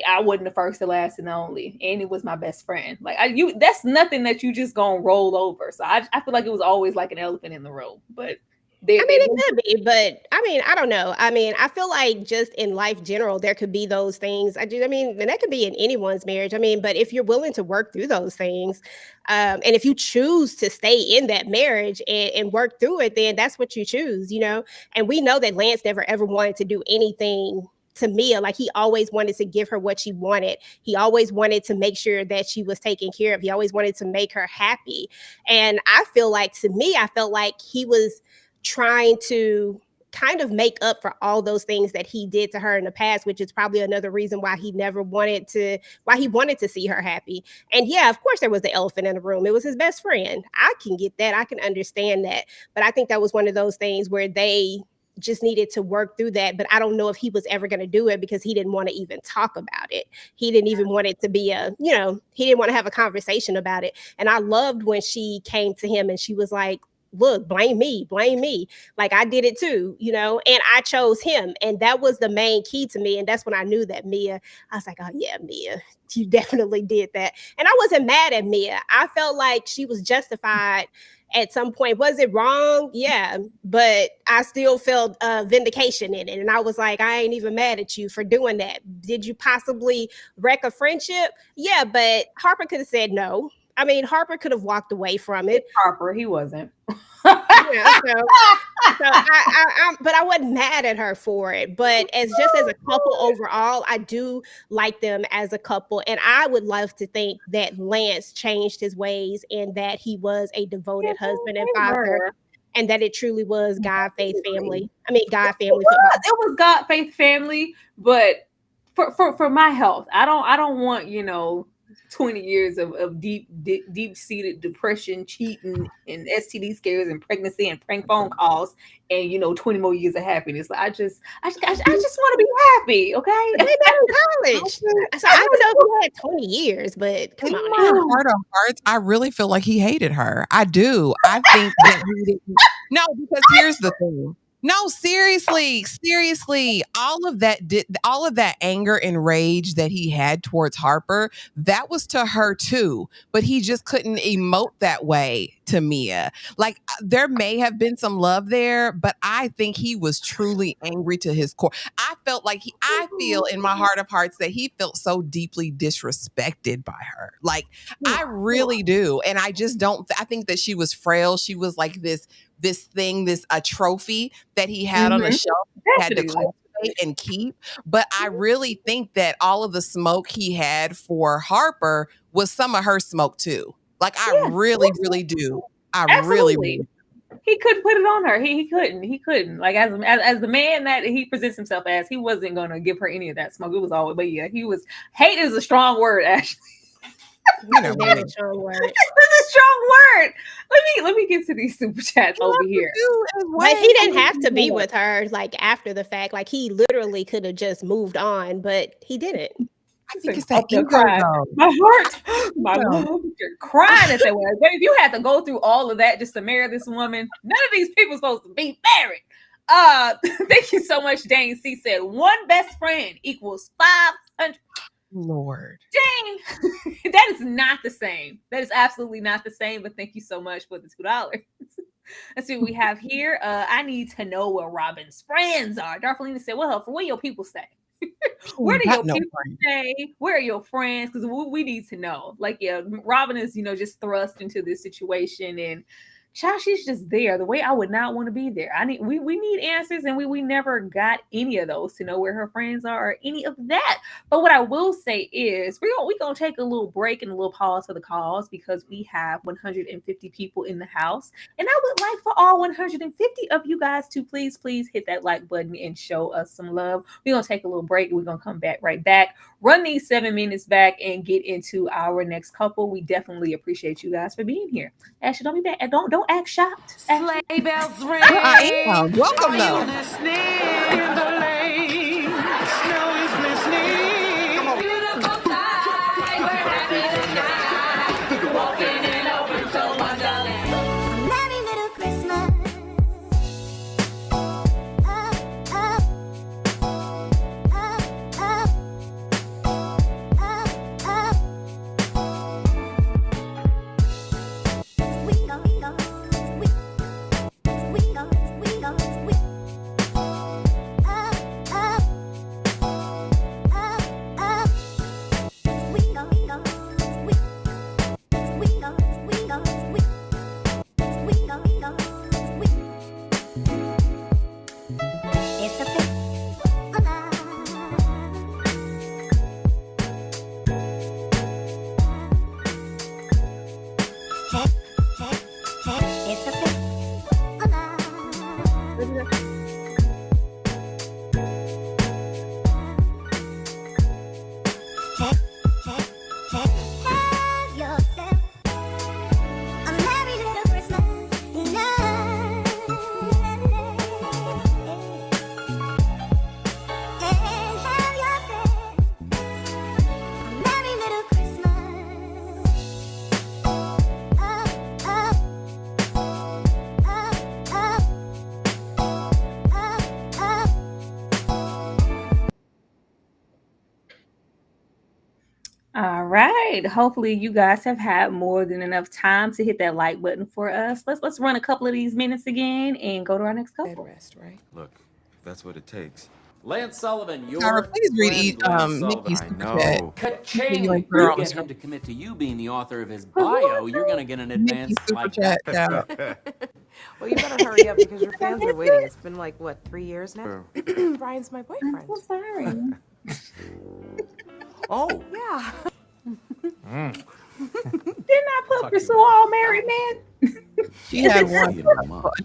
I wasn't the first, the last, and the only, and it was my best friend. Like that's nothing that you just gonna roll over. So I feel like it was always like an elephant in the room. But it could be, but I don't know. I feel like just in life general, there could be those things. And that could be in anyone's marriage. But if you're willing to work through those things, and if you choose to stay in that marriage and work through it, then that's what you choose, And we know that Lance never ever wanted to do anything to Mia. Like, he always wanted to give her what she wanted. He always wanted to make sure that she was taken care of. He always wanted to make her happy. And I feel like, to me, I felt like he was trying to kind of make up for all those things that he did to her in the past, which is probably another reason why he wanted to see her happy. And yeah, of course there was the elephant in the room. It was his best friend. I can get that. I can understand that. But I think that was one of those things where they just needed to work through that. But I don't know if he was ever going to do it, because he didn't want to even talk about it. He didn't even want it to be he didn't want to have a conversation about it. And I loved when she came to him and she was like, look, blame me. Like, I did it too, and I chose him. And that was the main key to me. And that's when I knew that Mia, I was like, oh yeah, Mia, you definitely did that. And I wasn't mad at Mia. I felt like she was justified at some point. Was it wrong? Yeah, but I still felt vindication in it. And I was like, I ain't even mad at you for doing that. Did you possibly wreck a friendship? Yeah, but Harper could have said no. Harper could have walked away from it. Harper, he wasn't. But I wasn't mad at her for it. But as a couple overall, I do like them as a couple. And I would love to think that Lance changed his ways and that he was a devoted husband and father. And that it truly was God, faith, family. God, family. It was God, faith, family. But for my health, I don't want 20 years of deep-seated depression, cheating, and STD scares, and pregnancy, and prank phone calls, and 20 more years of happiness. Like, I just want to be happy, okay? They met in college. So I don't know if he had 20 years, but come on. In my heart of hearts, I really feel like he hated her. I do. I think that he didn't. No, because here's the thing. No, seriously, all of that anger and rage that he had towards Harper, that was to her too, but he just couldn't emote that way to Mia. Like, there may have been some love there, but I think he was truly angry to his core. I feel in my heart of hearts that he felt so deeply disrespected by her. Like, I really do. And I just don't, I think that she was frail. She was like a trophy that he had on a shelf. He had to cultivate and keep. But I really think that all of the smoke he had for Harper was some of her smoke too. Like, I really do. Really. He couldn't put it on her. He couldn't. Like, as the man that he presents himself as, he wasn't going to give her any of that smoke. It was always, but yeah, hate is a strong word, actually. Very strong word. It's a strong word. Let me get to these super chats over here. But he didn't have to be with her like after the fact. Like, he literally could have just moved on, but he didn't. I think it's that ego. My heart, my love, you're crying at that way. If you had to go through all of that just to marry this woman, none of these people are supposed to be married. Thank you so much. Dane C said 1 best friend equals 500. Lord. Dang, that is not the same. That is absolutely not the same. But thank you so much for the $2. Let's see what we have here. I need to know where Robyn's friends are. Darfelina said, "Well, where your people stay? Where do your people stay? Where are your friends? Because we need to know." Like, yeah, Robyn is, just thrust into this situation, and child, she's just there. The way I would not want to be there. We need answers, and we never got any of those to know where her friends are or any of that. But what I will say is we're gonna take a little break and a little pause for the cause, because we have 150 people in the house, and I would like for all 150 of you guys to please hit that like button and show us some love. We're gonna take a little break, and we're gonna come right back, run these 7 minutes back, and get into our next couple. We definitely appreciate you guys for being here. Ashley, don't be bad. Don't act shocked. Sleigh bells ring. Welcome, Are though. you listening? In the lane, snow is glistening. Beautiful sight, we're happy tonight. Walking in open to wonderland. Merry little Christmas. All right. Hopefully you guys have had more than enough time to hit that like button for us. Let's run a couple of these minutes again and go to our next couple. Rest, right? Look, if that's what it takes. Lance Sullivan, your Tyra, please read friend, Lance Nikki's Sullivan. super chat. Ka-ching! You You get him to commit to you being the author of his bio, you're going to get an advance Nikki's super like chat. that. Yeah. Well, you better hurry up because your fans are waiting. It's been like, what, 3 years now? Brian's my boyfriend. I'm so sorry. Oh. Yeah. Didn't I put pursue all married men? She had one.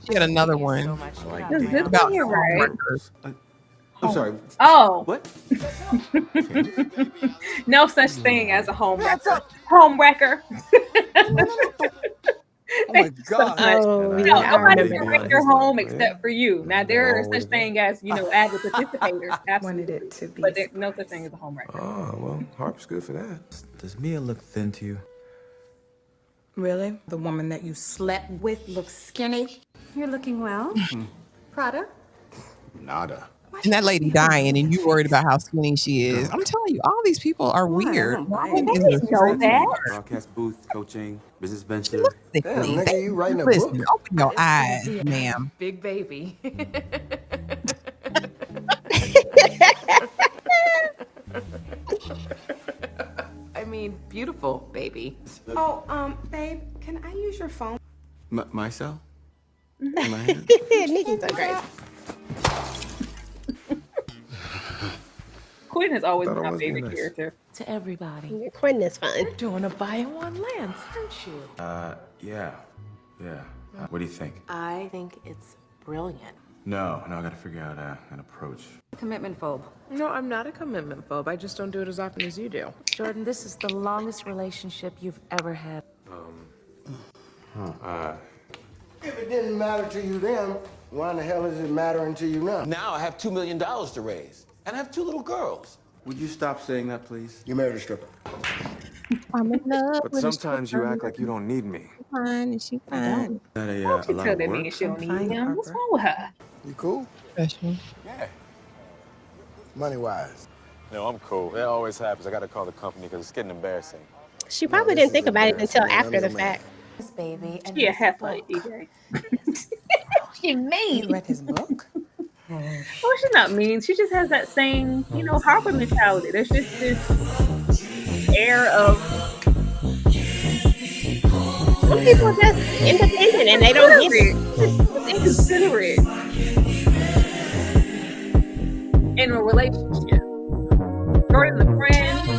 She had another one. So much. Is this About one here right? I'm sorry. Oh, What? no such thing as a home wrecker. Home wrecker. Oh my God. Oh, No, yeah, I nobody remember can that. wreck your home except for you. Now there are such thing as avid participators, Wanted absolutely, it to be. but there's no such thing as a home wrecker. Oh, well, Harper's good for that. Does Mia look thin to you? Really? The woman that you slept with looks skinny? You're looking well. Prada? Nada. And that lady dying, and you worried about how skinny she is. I'm telling you, all these people are weird. Robyn is a know that. Broadcast booth, coaching, business She venture. looks Damn, sickly. nigga, you writing a Listen, book? open your eyes, ma'am. Big baby. I mean, beautiful baby. Oh, babe, can I use your phone? My cell? In my hand? Nikki's so great. Quinton has always Thought been I my was being favorite nice. character. To everybody. Quinton is fun. You're doing a bio on Lance, aren't you? Yeah. Yeah. What do you think? I think it's brilliant. No, I gotta figure out an approach. Commitment phobe. No, I'm not a commitment phobe. I just don't do it as often as you do. Jordan, this is the longest relationship you've ever had. If it didn't matter to you then, why in the hell is it mattering to you now? Now I have $2 million to raise, and I have 2 little girls. Would you stop saying that, please? You married a stripper. I'm in love But with a sometimes you stripper. act like you don't need me. Fine, and she fine. Is that a Don't you lot tell of that work? mean she don't need fine, him? What's Harper. wrong with her? You cool? Special. Yeah. Money-wise. No, I'm cool. It always happens. I gotta call the company because it's getting embarrassing. She probably didn't think about it until after the fact. This baby and Yeah, his half of book. it, DJ. She mean. You read his book? Well, she's not mean. She just has that same, Harper mentality. There's just this air of Some people are just independent and they don't get it. inconsiderate in a relationship. Jordan the friend,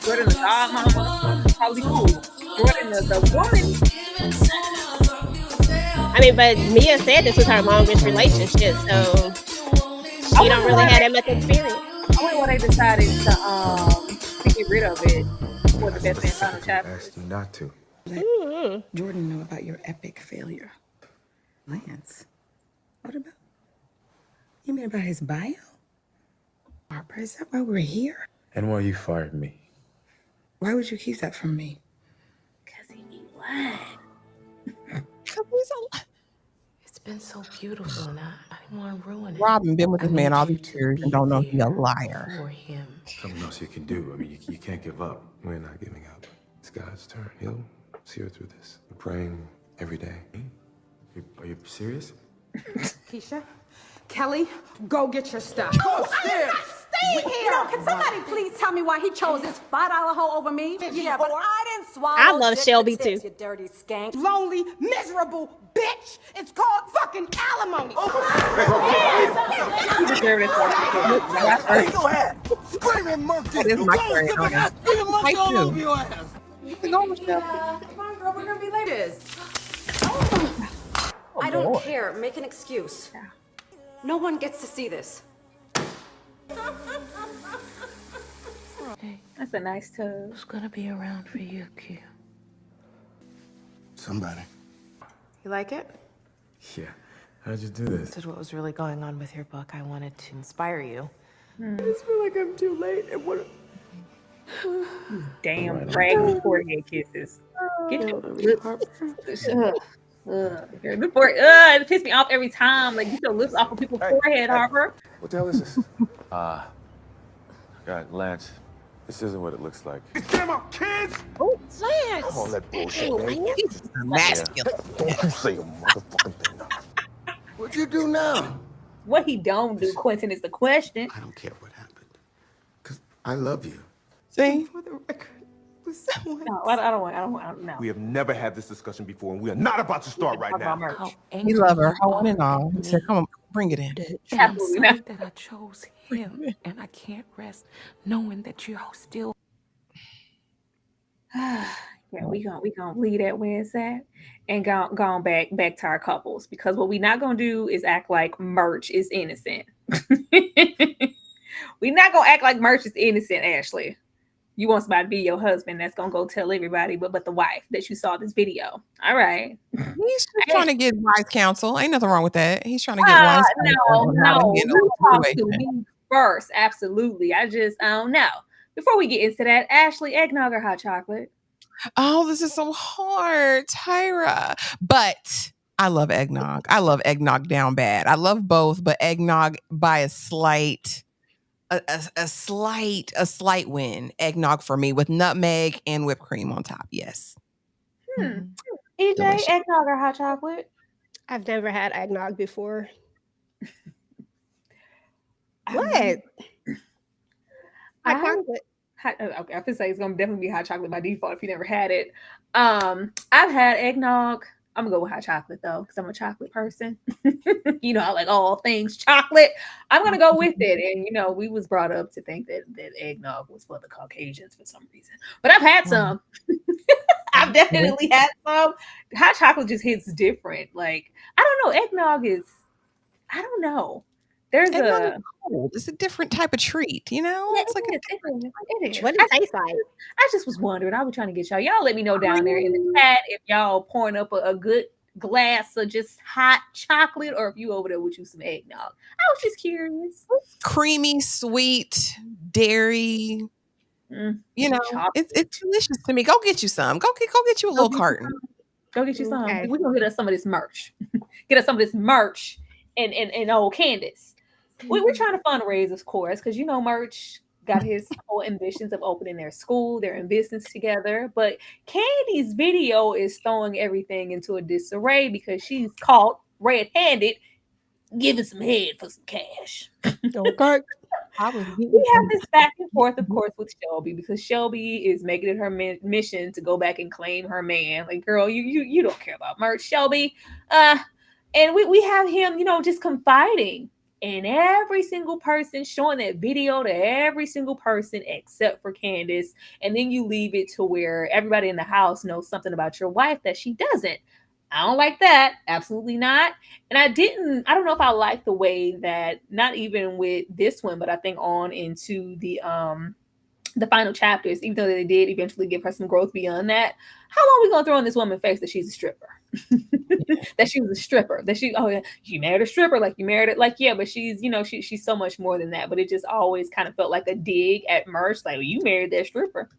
Jordan the godmama, probably cool. Jordan the woman. I mean, but Mia said this was her longest relationship, so she don't really have that much experience. I wonder why they decided to get rid of it for the best man final chapter. Asked you not to. Let Jordan know about your epic failure. Lance, what about? You mean about his bio? Harper, is that why we're here? And why you fired me? Why would you keep that from me? Because he be lying. It's been so beautiful, and I didn't want to ruin it. Robyn been with this man all these years and don't know he's a liar. For him. Something else you can do. I mean, you can't give up. We're not giving up. It's God's turn. He'll see her through this. We're praying every day. Are you serious? Keisha, Kelly, go get your stuff. Go upstairs. Stay here. Can somebody please tell me why he chose this $5 hoe over me? Yeah, but I didn't swallow. I love dick Shelby for tips, too. You dirty skank. Lonely, miserable bitch. It's called fucking alimony. You deserve it. Go ahead. Screaming monkey. That is my friend. Screaming monkey all too. over your ass. Come on, girl, we're gonna be late. I don't care. Make an excuse. No one gets to see this. That's a nice tub. Who's gonna be around for you, Q? Somebody. You like it? Yeah. How'd you do this? This is what was really going on with your book. I wanted to inspire you. I just feel like I'm too late. And what? Damn, pregnant 48 kisses. Get your lips. It pisses me off every time. Like, get your lips off of people's forehead, Harper. What the hell is this? God, Lance, this isn't what it looks like. Damn out, kids! Oh, Lance! Come on, that bullshit, man. He's masculine. Don't you say a motherfucking thing now. What'd you do now? What he don't do, Quinton, is the question. I don't care what happened. Because I love you. See? For the record, was someone No, I don't want, no. We have never had this discussion before, and we are not about to start right now. how He angry love her. you How and are all. He with said, me. come on, bring it in. And I'm Absolutely sorry not. that I chose him, and I can't rest knowing that you're still. Yeah, we gonna leave that where it's at and gone back to our couples, because what we not gonna do is act like Murch is innocent. We not gonna act like Murch is innocent, Ashley. You want somebody to be your husband that's gonna go tell everybody but the wife that you saw this video. All right. He's just trying to get wise counsel. Ain't nothing wrong with that. He's trying to get wise counsel. No. You talk to me first. Absolutely. I don't know. Before we get into that, Ashley, eggnog or hot chocolate? Oh, this is so hard, Tyra. But I love eggnog. I love eggnog down bad. I love both, but eggnog by a slight win. Eggnog for me with nutmeg and whipped cream on top. Yes. EJ, Delicious. eggnog or hot chocolate? I've never had eggnog before. What? Hot chocolate. Okay, I feel say it's gonna definitely be hot chocolate by default if you never had it. I've had eggnog. I'm gonna go with hot chocolate though, because I'm a chocolate person. I like all things chocolate. I'm gonna go with it. And we was brought up to think that eggnog was for the Caucasians for some reason. But I've had some. I've definitely had some. Hot chocolate just hits different. Like, I don't know. Eggnog is, I don't know. There's eggnog is cold. It's a different type of treat, Yeah, it's like it is. What does it taste like? I just was wondering. I was trying to get y'all. Y'all let me know down there in the chat if y'all pouring up a good glass of just hot chocolate, or if you over there with you some eggnog. I was just curious. creamy, sweet, dairy. It's delicious to me. Go get you some. Go get you a little carton. Go get you some. Okay. We're gonna get us some of this merch. Get us some of this merch and old Candace. We're trying to fundraise, of course, because Murch got his whole ambitions of opening their school. They're in business together. But Candy's video is throwing everything into a disarray because she's caught red-handed giving some head for some cash. Okay. We have this back and forth, of course, with Shelby because Shelby is making it her mission to go back and claim her man. Like, girl, you don't care about Murch, Shelby. And we have him, just confiding in every single person, showing that video to every single person except for Candace. And then you leave it to where everybody in the house knows something about your wife that she doesn't. I don't like that. Absolutely not. And I don't know if I like the way that, not even with this one, but I think on into the final chapters, even though they did eventually give her some growth beyond that. How long are we gonna throw in this woman's face that she's a stripper? That she was a stripper, that she married a stripper, like you married it, like, yeah, but she's she's so much more than that. But it just always kind of felt like a dig at Murch, like, well, you married that stripper.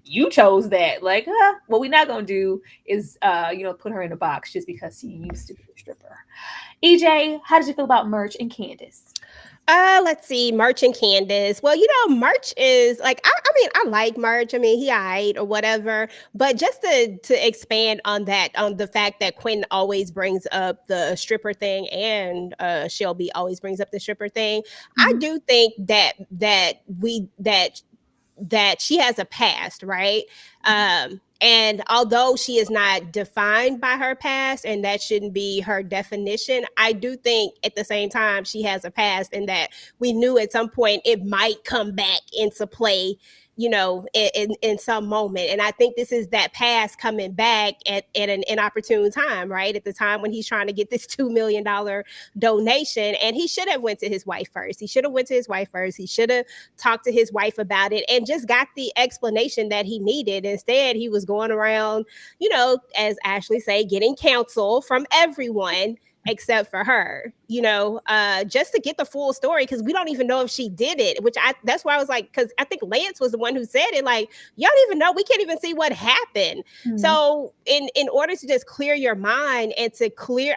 You chose that. Like, what we're not gonna do is put her in a box just because she used to be a stripper. EJ, how did you feel about Murch and Candace? Let's see, Murch and Candace. Well, Murch is like, I like Murch. I mean, he aight or whatever. But just to expand on that, on the fact that Quinton always brings up the stripper thing and Shelby always brings up the stripper thing. I do think that she has a past, right? And although she is not defined by her past, and that shouldn't be her definition, I do think at the same time she has a past, and that we knew at some point it might come back into play, in some moment. And I think this is that past coming back at an inopportune time, right? At the time when he's trying to get this $2 million donation. And he should have went to his wife first. He should have talked to his wife about it and just got the explanation that he needed. Instead, he was going around, as Ashley say, getting counsel from everyone except for her, just to get the full story, because we don't even know if she did it, that's why I was like, because I think Lance was the one who said it, like, y'all don't even know, we can't even see what happened. So in order to just clear your mind and to clear,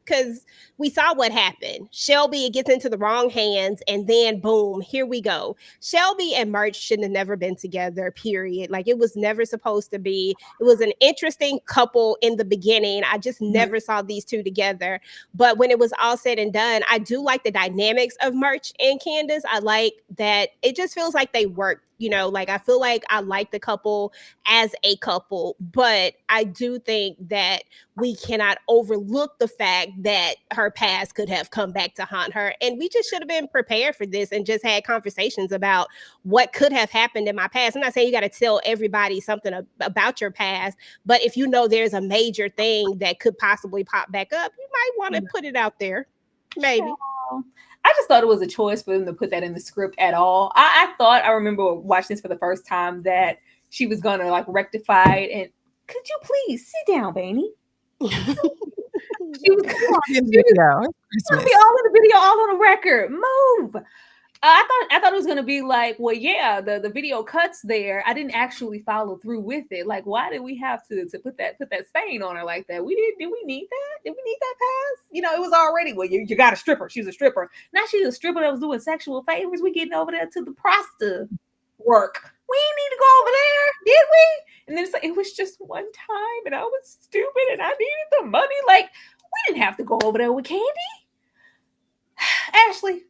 because we saw what happened. Shelby gets into the wrong hands, and then boom, here we go. Shelby and Murch shouldn't have never been together, period. Like, it was never supposed to be. It was an interesting couple in the beginning. I just never saw these two together. But when it was all said and done, I do like the dynamics of Murch and Candace. I like that it just feels like they worked. Like, I feel like I like the couple as a couple, but I do think that we cannot overlook the fact that her past could have come back to haunt her. And we just should have been prepared for this and just had conversations about what could have happened in my past. I'm not saying you got to tell everybody something about your past, but if there's a major thing that could possibly pop back up, you might want to put it out there. Maybe. Yeah. I just thought it was a choice for them to put that in the script at all. I remember watching this for the first time that she was going to rectify it. And could you please sit down, Baney? She was going to be all in the video, all on the record. Move. I thought it was gonna be like, well, yeah, the video cuts there. I didn't actually follow through with it. Like, why did we have to put that stain on her like that? Did we need that? Did we need that pass? It was already, well, you got a stripper. She's a stripper. Now she's a stripper that was doing sexual favors. We getting over there to the prostitute work. We didn't need to go over there, did we? And then it's like, it was just one time, and I was stupid, and I needed the money. Like, we didn't have to go over there with Candy. Ashley.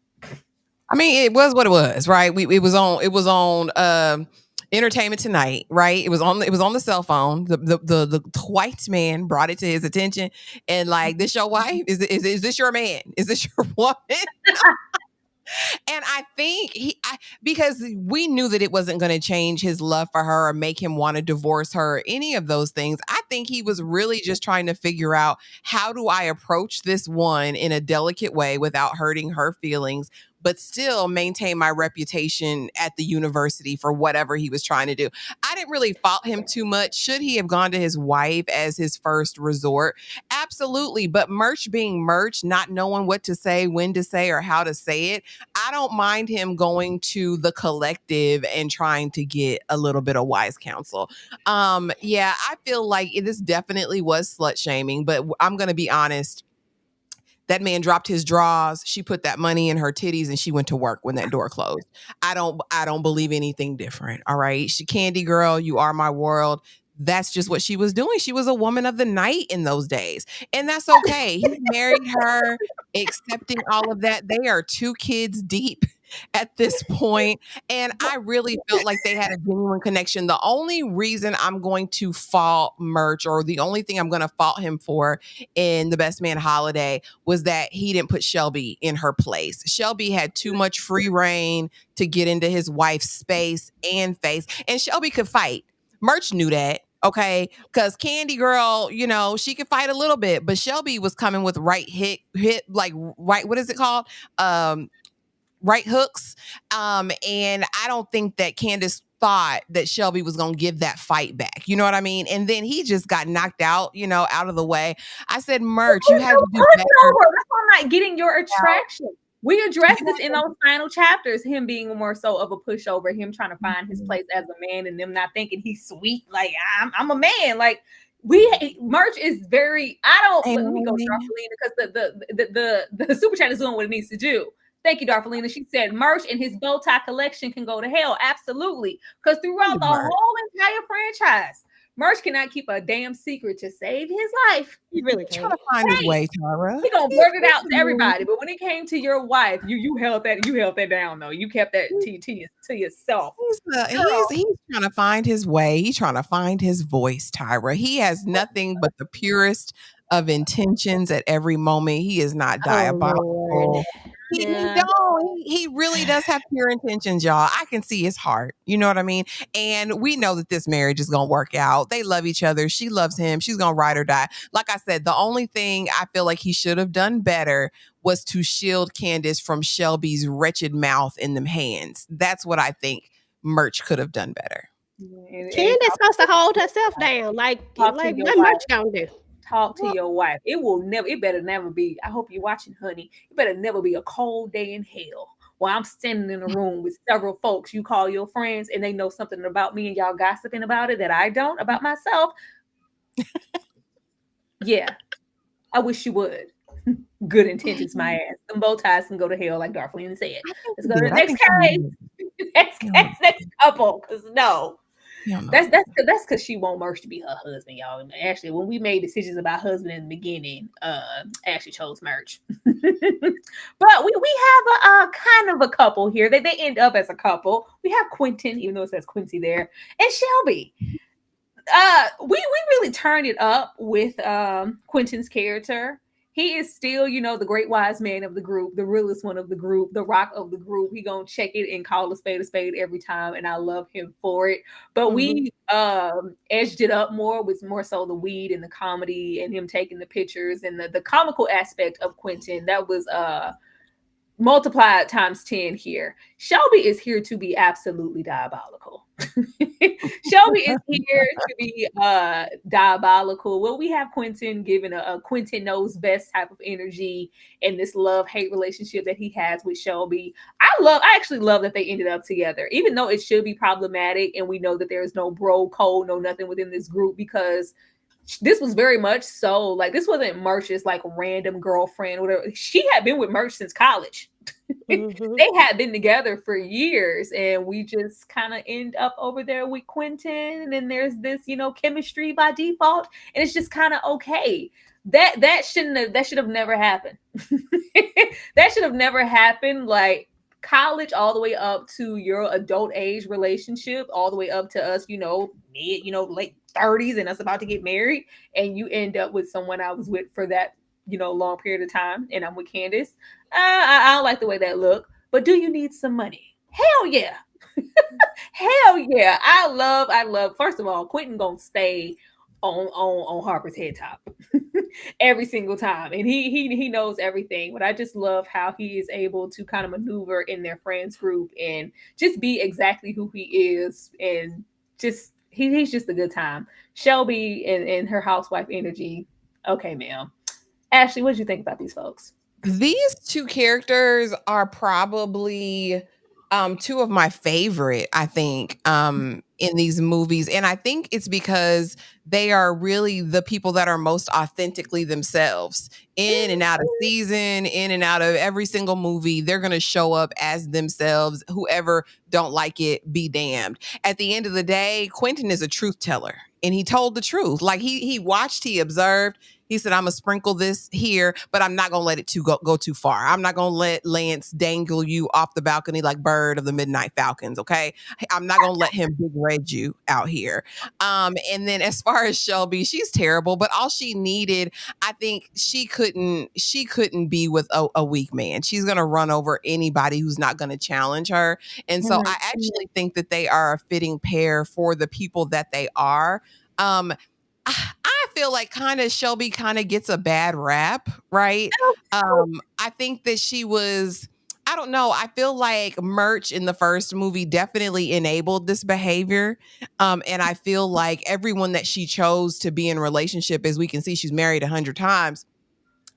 I mean, it was what it was, right? It was on Entertainment Tonight, right? It was on the cell phone. The white man brought it to his attention, and like, this your wife? Is this your man? Is this your woman? And I think because we knew that it wasn't going to change his love for her or make him want to divorce her, any of those things. I think he was really just trying to figure out, how do I approach this one in a delicate way without hurting her feelings, but still maintain my reputation at the university for whatever he was trying to do. I didn't really fault him too much. Should he have gone to his wife as his first resort? Absolutely. But Murch being Murch, not knowing what to say, when to say, or how to say it, I don't mind him going to the collective and trying to get a little bit of wise counsel. Yeah, I feel like this definitely was slut shaming, but I'm going to be honest. That man dropped his drawers. She put that money in her titties and she went to work when that door closed. I don't believe anything different. All right. She Candy girl, you are my world. That's just what she was doing. She was a woman of the night in those days. And that's okay. He married her, accepting all of that. They are 2 kids deep at this point. And I really felt like they had a genuine connection. The only reason I'm going to fault Murch, or the only thing I'm going to fault him for in The Best Man Holiday, was that he didn't put Shelby in her place. Shelby had too much free reign to get into his wife's space and face. And Shelby could fight. Murch knew that. Okay, because Candy girl, you know, she could fight a little bit, but Shelby was coming with right, what is it called? Right hooks. And I don't think that Candace thought that Shelby was going to give that fight back. You know what I mean? And then he just got knocked out, you know, out of the way. I said, Murch, you had to do better. That's why I'm not getting your attraction. We addressed this in those final chapters, him being more so of a pushover, him trying to find his place as a man, and them not thinking he's sweet. Like, I'm a man. Like, Murch is very, let me go, Darfelina, because the super chat is doing what it needs to do. Thank you, Darfelina. She said Murch and his bow tie collection can go to hell. Absolutely. Because throughout the whole entire franchise, Murch cannot keep a damn secret to save his life. He really can't. Trying to find his way, Tara. He gonna blurt it out to everybody. But when it came to your wife, you held that down though. You kept that to yourself. He's trying to find his way. He's trying to find his voice, Tyra. He has nothing but the purest of intentions at every moment. He is not diabolical. He really does have pure intentions, y'all. I can see his heart. You know what I mean? And we know that this marriage is going to work out. They love each other. She loves him. She's going to ride or die. Like I said, the only thing I feel like he should have done better was to shield Candace from Shelby's wretched mouth in them hands. That's what I think Murch could have done better. Candace supposed to hold herself down. Like what Murch gonna do? Talk to your wife. It better never be. I hope you're watching, honey. It better never be a cold day in hell where I'm standing in a room with several folks you call your friends and they know something about me and y'all gossiping about it that I don't about myself. Yeah, I wish you would. Good intentions, my ass. Them bow ties can go to hell, like Darfelina said. Let's go to the next case. Next couple, because no. That's because she want Murch to be her husband, y'all. Actually, when we made decisions about husband in the beginning, Ashley chose Murch. But we have a kind of a couple here. They end up as a couple. We have Quinton, even though it says Quincy there, and Shelby. We really turned it up with Quinton's character. He is still, the great wise man of the group, the realest one of the group, the rock of the group. He gonna check it and call a spade every time, and I love him for it. But we edged it up more with more so the weed and the comedy and him taking the pictures and the comical aspect of Quinton. That was multiplied times 10 here. Shelby is here to be absolutely diabolical. Shelby is here to be diabolical. Well, we have Quinton giving a Quinton knows best type of energy and this love-hate relationship that he has with Shelby. I actually love that they ended up together, even though it should be problematic and we know that there's no bro code, no nothing within this group, because this was very much so like this wasn't Murch's like random girlfriend or whatever. She had been with Murch since college. They had been together for years, and we just kind of end up over there with Quinton, and there's this chemistry by default, and it's just kind of okay. That should have never happened. That should have never happened. Like college all the way up to your adult age relationship, all the way up to us, mid, late 30s, and us about to get married, and you end up with someone I was with for that long period of time, and I'm with Candace. I don't like the way that look, but do you need some money? Hell yeah. Hell yeah. I love, first of all, Quinton gonna stay on Harper's head top every single time, and he knows everything, but I just love how he is able to kind of maneuver in their friends group and just be exactly who he is, and just he's just a good time. Shelby and her housewife energy. Okay, ma'am. Ashley, what did you think about these folks? These two characters are probably Two of my favorite, I think, in these movies. And I think it's because they are really the people that are most authentically themselves in and out of season, in and out of every single movie. They're going to show up as themselves. Whoever don't like it, be damned. At the end of the day, Quinton is a truth teller and he told the truth. Like he watched, he observed. He said, I'm going to sprinkle this here, but I'm not going to let it go too far. I'm not going to let Lance dangle you off the balcony like Bird of the Midnight Falcons, okay? I'm not going to let him big red you out here. And then as far as Shelby, she's terrible, but all she needed, I think she couldn't be with a weak man. She's going to run over anybody who's not going to challenge her. And so I actually think that they are a fitting pair for the people that they are. I feel like kind of Shelby kind of gets a bad rap, right? I think that she was, I don't know. I feel like Murch in the first movie definitely enabled this behavior. And I feel like everyone that she chose to be in a relationship, as we can see, she's married 100 times.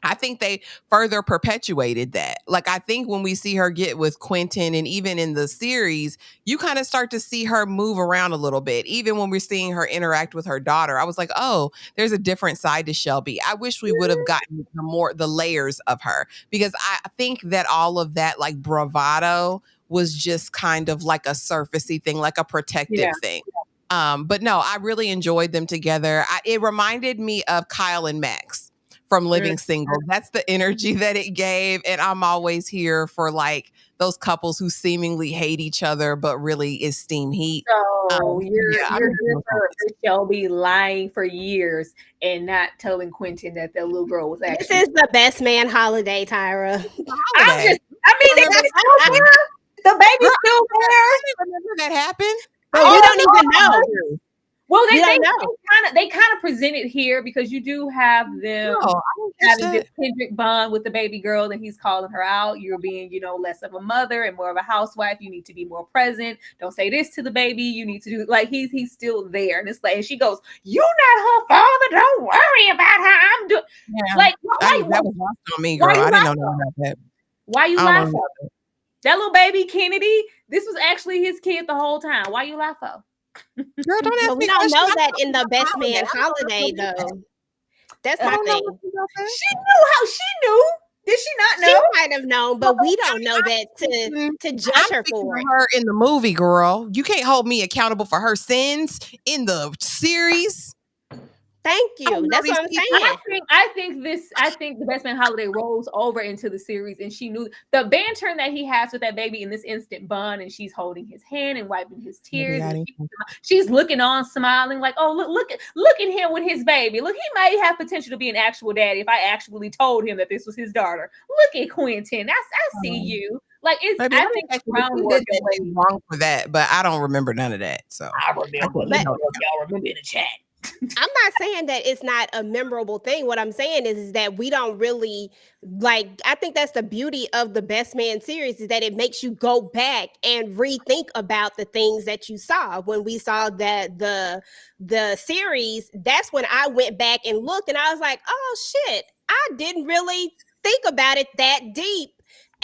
I think they further perpetuated that. Like, I think when we see her get with Quinton and even in the series, you kind of start to see her move around a little bit. Even when we're seeing her interact with her daughter, I was like, oh, there's a different side to Shelby. I wish we would have gotten the layers of her, because I think that all of that like bravado was just kind of like a surfacey thing, like a protective thing. But no, I really enjoyed them together. It reminded me of Kyle and Max from Living Single. That's the energy that it gave. And I'm always here for like those couples who seemingly hate each other, but really esteem heat. So you're here for Shelby lying for years and not telling Quinton that the little girl was actually. This is the best man holiday, Tyra. The baby's still there. The baby's still there. I didn't remember that happened. But we don't even know. Well, they kind of present it here because you do have them having this Kendrick bond with the baby girl, and he's calling her out. You're being, less of a mother and more of a housewife. You need to be more present. Don't say this to the baby. You need to do like he's still there, and it's like, and she goes, "You're not her father. Don't worry about how I'm doing." Yeah. Like that was lost on me, girl. I didn't know nothing about that. Why you laughing? That little baby Kennedy, this was actually his kid the whole time. Why you laugh for? Girl, don't ask we don't know that in the best man holiday, though. That's my thing. She knew how she knew. Did she not know? She might have known, but we don't know that to judge her for it. Her in the movie, girl. You can't hold me accountable for her sins in the series. Thank you. That's what I'm saying. I think the Best Man Holiday rolls over into the series, and she knew the banter that he has with that baby in this instant bond, and she's holding his hand and wiping his tears. And she's looking on, smiling like, "Oh, look at him with his baby. Look, he might have potential to be an actual daddy if I actually told him that this was his daughter. Look at Quinton. I see you." Like I think that's groundwork wrong for that, but I don't remember none of that. So I remember. Y'all remember in the chat. I'm not saying that it's not a memorable thing. What I'm saying is that we don't really I think that's the beauty of the Best Man series, is that it makes you go back and rethink about the things that you saw. When we saw that the series, that's when I went back and looked and I was like, oh shit, I didn't really think about it that deep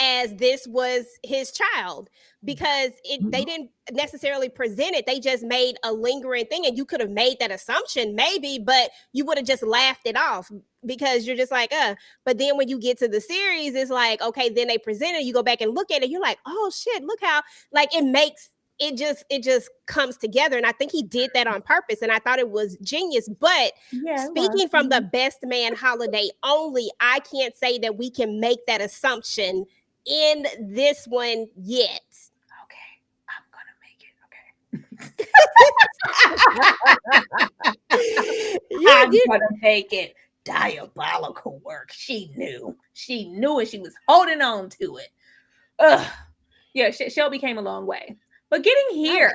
as this was his child, because they didn't necessarily present it. They just made a lingering thing, and you could have made that assumption maybe, but you would have just laughed it off because you're just like, but then when you get to the series, it's like, okay, then they present it, you go back and look at it, you're like, oh shit, look how it just comes together. And I think he did that on purpose. And I thought it was genius. But speaking from the Best Man Holiday only, I can't say that we can make that assumption in this one yet. I'm gonna make it. Diabolical work. She knew, and she was holding on to it. Yeah, Shelby came a long way. But getting here,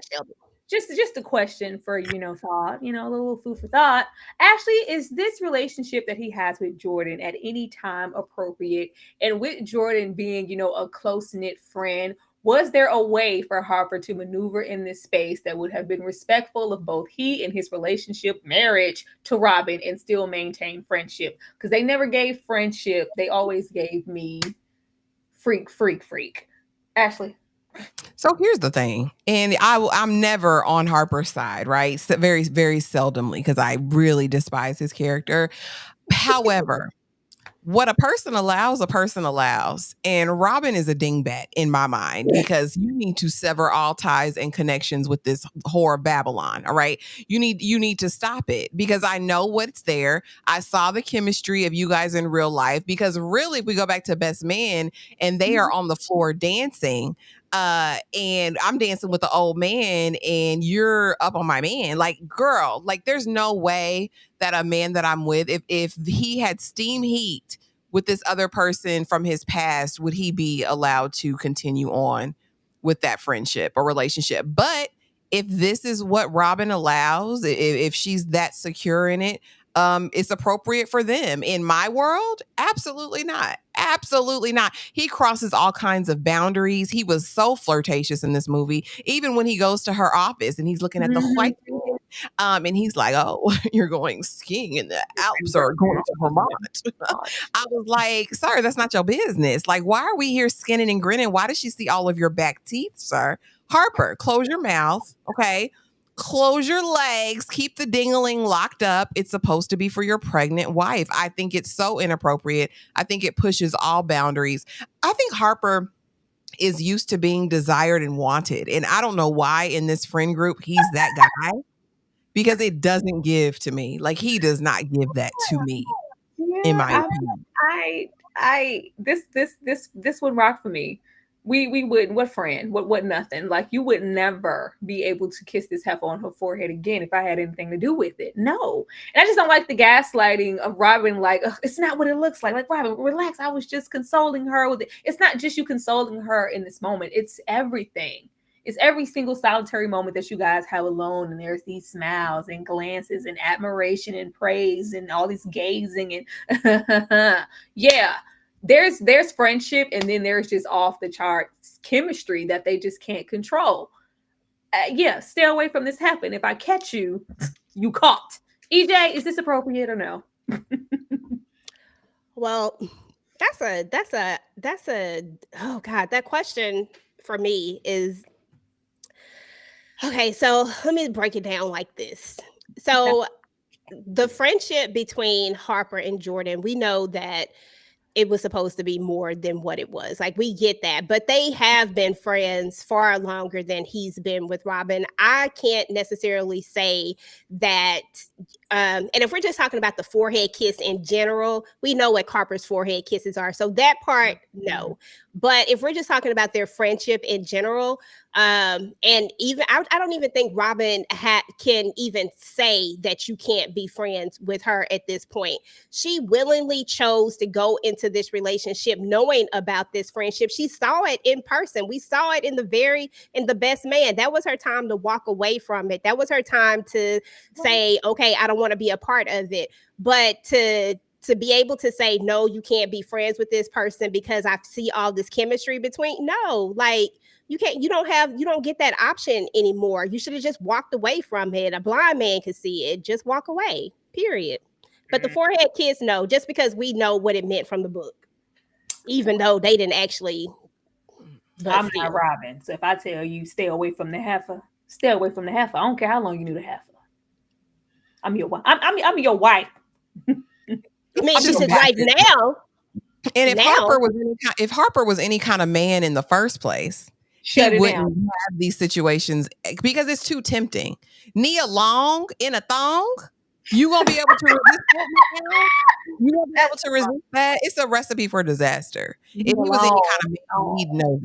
just a question for thought, a little food for thought. Ashley, is this relationship that he has with Jordan at any time appropriate? And with Jordan being, a close-knit friend, was there a way for Harper to maneuver in this space that would have been respectful of both he and his relationship, marriage to Robyn, and still maintain friendship? Because they never gave friendship. They always gave me freak. Ashley, So here's the thing, and I'm never on Harper's side, right? So very, very seldomly, because I really despise his character. However, what a person allows. And Robin is a dingbat in my mind, because you need to sever all ties and connections with this whore of Babylon. All right. You need to stop it, because I know what's there. I saw the chemistry of you guys in real life, because really, if we go back to Best Man and they are on the floor dancing, and I'm dancing with the old man and you're up on my man, like, girl, like, there's no way that a man that I'm with, if he had steam heat with this other person from his past, would he be allowed to continue on with that friendship or relationship? But if this is what Robin allows, if she's that secure in it, it's appropriate for them. In my world, absolutely not. Absolutely not. He crosses all kinds of boundaries. He was so flirtatious in this movie, even when he goes to her office and he's looking at the white man. And he's like, "Oh, you're going skiing in the Alps or going to Vermont." I was like, "Sir, that's not your business. Like, why are we here skinning and grinning? Why does she see all of your back teeth, sir?" Harper, close your mouth, okay? Close your legs, keep the dingling locked up. It's supposed to be for your pregnant wife. I think it's so inappropriate. I think it pushes all boundaries. I think Harper is used to being desired and wanted. And I don't know why in this friend group he's that guy, because it doesn't give to me. Like, he does not give that to me, in my opinion. This would rock for me. We wouldn't. What friend? What nothing? Like, you would never be able to kiss this heifer on her forehead again if I had anything to do with it. No. And I just don't like the gaslighting of Robin. Like, it's not what it looks like. Like, Robin, relax. I was just consoling her with it. It's not just you consoling her in this moment. It's everything. It's every single solitary moment that you guys have alone, and there's these smiles and glances and admiration and praise and all this gazing and yeah. There's friendship, and then there's just off the charts chemistry that they just can't control. Yeah, stay away from this happen. If I catch you, you caught. EJ, is this appropriate or no? Well, that's a oh God, that question for me is okay. So let me break it down like this. So the friendship between Harper and Jordan, we know that it was supposed to be more than what it was. Like, we get that, but they have been friends far longer than he's been with Robin. I can't necessarily say that. And if we're just talking about the forehead kiss in general, we know what Harper's forehead kisses are. So that part, no. But if we're just talking about their friendship in general, and even I don't even think Robin can even say that you can't be friends with her at this point. She willingly chose to go into this relationship knowing about this friendship. She saw it in person. We saw it in the Best Man. That was her time to walk away from it. That was her time to say, okay, I don't want to be a part of it. But to be able to say, no, you can't be friends with this person because I see all this chemistry between. No, like, you don't get that option anymore. You should have just walked away from it. A blind man could see it. Just walk away, period. But the forehead kiss, no, just because we know what it meant from the book, even though they didn't actually. I'm not Robin. So if I tell you stay away from the heifer, stay away from the heifer. I don't care how long you knew the heifer. I'm your wife. I'm your wife. I mean, she's his wife now. And if Harper was any kind of man in the first place, he wouldn't have these situations, because it's too tempting. Nia Long in a thong, you gonna be able to resist that? You won't be able to resist that. It's a recipe for disaster. If he was any kind of man, he'd know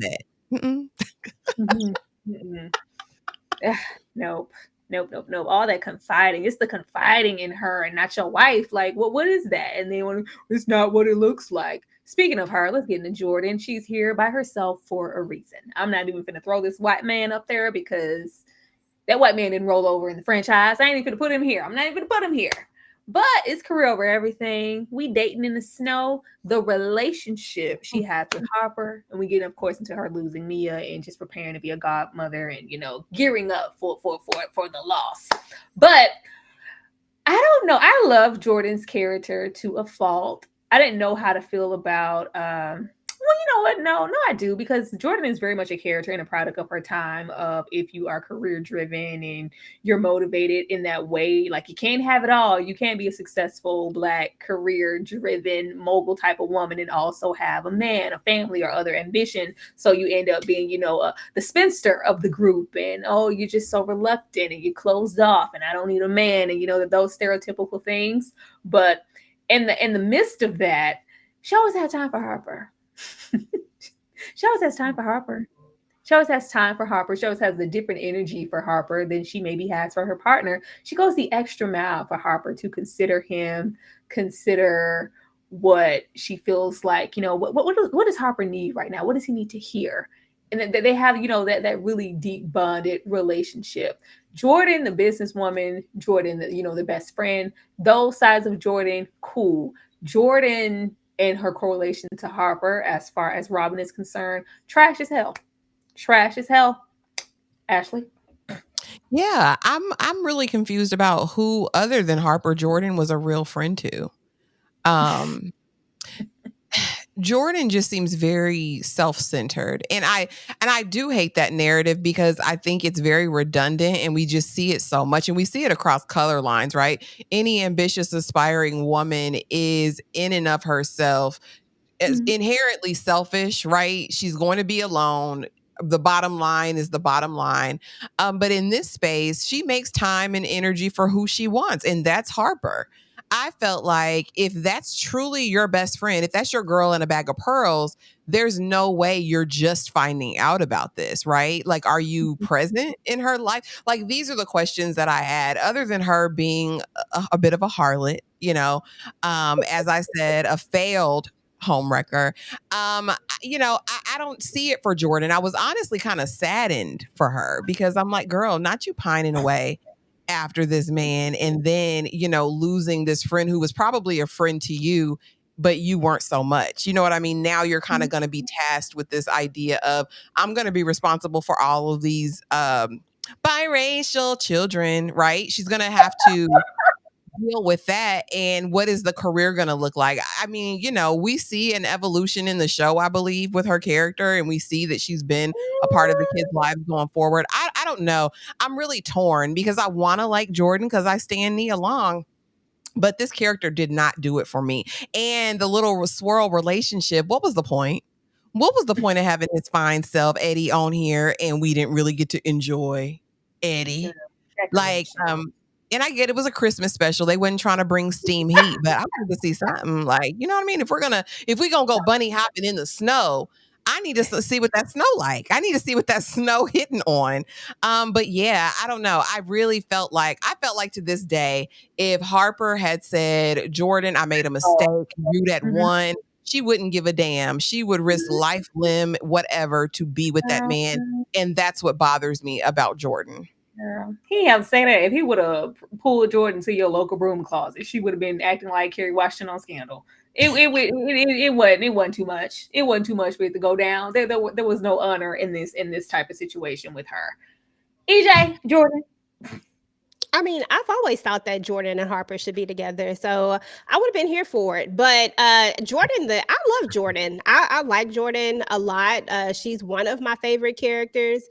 that. Nope. All that confiding. It's the confiding in her and not your wife. Like, what is that? And then it's not what it looks like. Speaking of her, let's get into Jordan. She's here by herself for a reason. I'm not even finna throw this white man up there because that white man didn't roll over in the franchise. I ain't even finna put him here. I'm not even finna put him here. But it's career over everything. We dating in the snow. The relationship she has with Harper, and we get, of course, into her losing Nia and just preparing to be a godmother and, gearing up for the loss. But I don't know. I love Jordan's character to a fault. I didn't know how to feel about know what? No, I do, because Jordan is very much a character and a product of her time. Of if you are career driven and you're motivated in that way, like you can't have it all. You can't be a successful Black career driven mogul type of woman and also have a man, a family, or other ambition. So you end up being, the spinster of the group, and you're just so reluctant and you're closed off, and I don't need a man, and those stereotypical things. But in the midst of that, she always had time for Harper. She always has time for Harper. She always has time for Harper. She always has a different energy for Harper than she maybe has for her partner. She goes the extra mile for Harper to consider him, consider what she feels like. What does Harper need right now? What does he need to hear? And they have, that really deep bonded relationship. Jordan, the businesswoman, Jordan, the best friend, those sides of Jordan, cool. Jordan and her correlation to Harper, as far as Robyn is concerned, trash as hell. Trash as hell. Ashley? Yeah, I'm really confused about who other than Harper Jordan was a real friend to. Jordan just seems very self-centered. And I do hate that narrative because I think it's very redundant and we just see it so much, and we see it across color lines, right? Any ambitious, aspiring woman is in and of herself is inherently selfish, right? She's going to be alone. The bottom line is the bottom line. But in this space, she makes time and energy for who she wants, and that's Harper. I felt like if that's truly your best friend, if that's your girl in a bag of pearls, there's no way you're just finding out about this, right? Like, are you present in her life? Like, these are the questions that I had, other than her being a bit of a harlot, as I said, a failed homewrecker. I don't see it for Jordan. I was honestly kind of saddened for her because I'm like, girl, not you pining away after this man and then, losing this friend who was probably a friend to you, but you weren't so much. You know what I mean? Now you're kind of going to be tasked with this idea of, I'm going to be responsible for all of these biracial children, right? She's going to have to deal with that. And what is the career going to look like? I mean, we see an evolution in the show, I believe, with her character, and we see that she's been a part of the kids' lives going forward. I don't know. I'm really torn because I want to like Jordan because I stand Nia Long, but this character did not do it for me. And the little swirl relationship, what was the point? What was the point of having his fine self, Eddie, on here, and we didn't really get to enjoy Eddie? Like, and I get it was a Christmas special. They wasn't trying to bring steam heat, but I wanted to see something like, you know what I mean? If we're gonna go bunny hopping in the snow, I need to see what that snow like. I need to see what that snow hitting on. But yeah, I don't know. I felt like to this day, if Harper had said, Jordan, I made a mistake, you that one, she wouldn't give a damn. She would risk life, limb, whatever to be with that man. And that's what bothers me about Jordan. Girl, he didn't have to say that. If he would have pulled Jordan to your local broom closet, she would have been acting like Kerry Washington on Scandal. It wasn't too much. It wasn't too much for it to go down. There was no honor in this type of situation with her. EJ, Jordan. I mean, I've always thought that Jordan and Harper should be together, so I would have been here for it. But Jordan, I love Jordan. I like Jordan a lot. She's one of my favorite characters.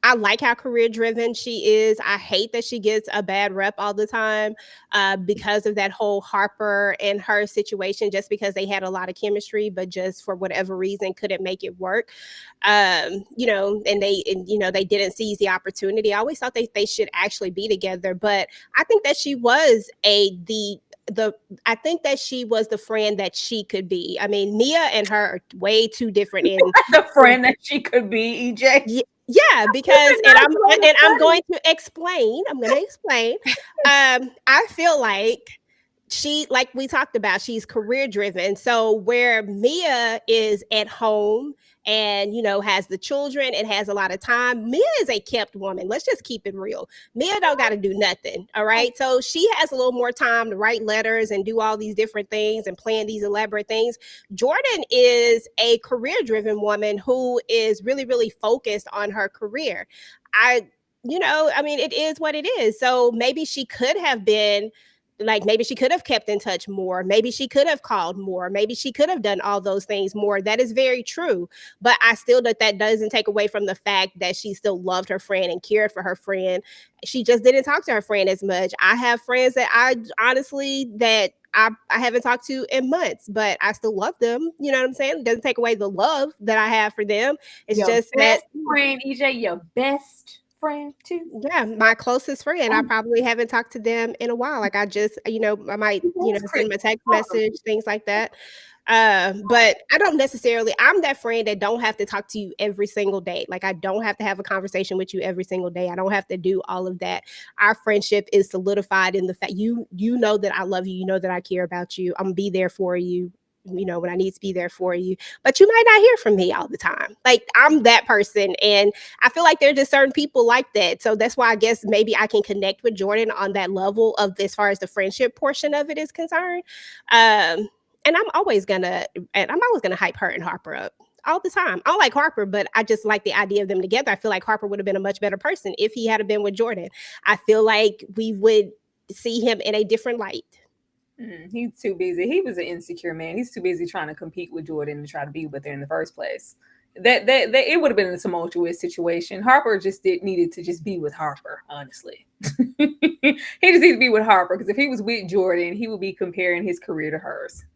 I like how career driven she is. I hate that she gets a bad rep all the time because of that whole Harper and her situation, just because they had a lot of chemistry, but just for whatever reason couldn't make it work. And they didn't seize the opportunity. I always thought they should actually be together, but I think that she was I think that she was the friend that she could be. I mean, Nia and her are way too different. The friend that she could be, EJ. Yeah, because I'm going to explain. I'm going to explain. I feel like she, like we talked about, she's career driven. So where Mia is at home and, has the children and has a lot of time, Mia is a kept woman. Let's just keep it real. Mia don't got to do nothing. All right. So she has a little more time to write letters and do all these different things and plan these elaborate things. Jordan is a career driven woman who is really, really focused on her career. It is what it is. So maybe she could have been like maybe she could have kept in touch more. Maybe she could have called more. Maybe she could have done all those things more. That is very true. But I still that doesn't take away from the fact that she still loved her friend and cared for her friend. She just didn't talk to her friend as much. I have friends that I haven't talked to in months, but I still love them. You know what I'm saying? It doesn't take away the love that I have for them. It's your just best that friend, EJ, your best friend too. Yeah, my closest friend. I probably haven't talked to them in a while. Like I just, I might, send them a text message, things like that. But I don't necessarily, I'm that friend that don't have to talk to you every single day. Like I don't have to have a conversation with you every single day. I don't have to do all of that. Our friendship is solidified in the fact you know that I love you, you know that I care about you. I'm gonna be there for you, when I need to be there for you, but you might not hear from me all the time. Like I'm that person. And I feel like there are just certain people like that. So that's why I guess maybe I can connect with Jordan on that level of as far as the friendship portion of it is concerned. And I'm always gonna hype her and Harper up all the time. I don't like Harper, but I just like the idea of them together. I feel like Harper would have been a much better person if he had been with Jordan. I feel like we would see him in a different light. He's too busy. He was an insecure man. He's too busy trying to compete with Jordan and try to be with her in the first place. That it would have been a tumultuous situation. Harper needed to just be with Harper, honestly. He just needed to be with Harper because if he was with Jordan, he would be comparing his career to hers.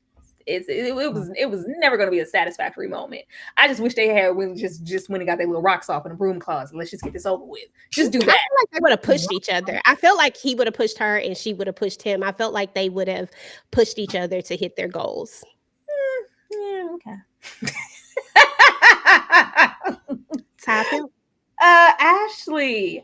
It was never going to be a satisfactory moment. I just wish they had when just when they got their little rocks off in a broom closet. Let's just get this over with. Just do that. I feel like they would have pushed each other. I felt like he would have pushed her and she would have pushed him. I felt like they would have pushed each other to hit their goals. Yeah, okay. Ashley,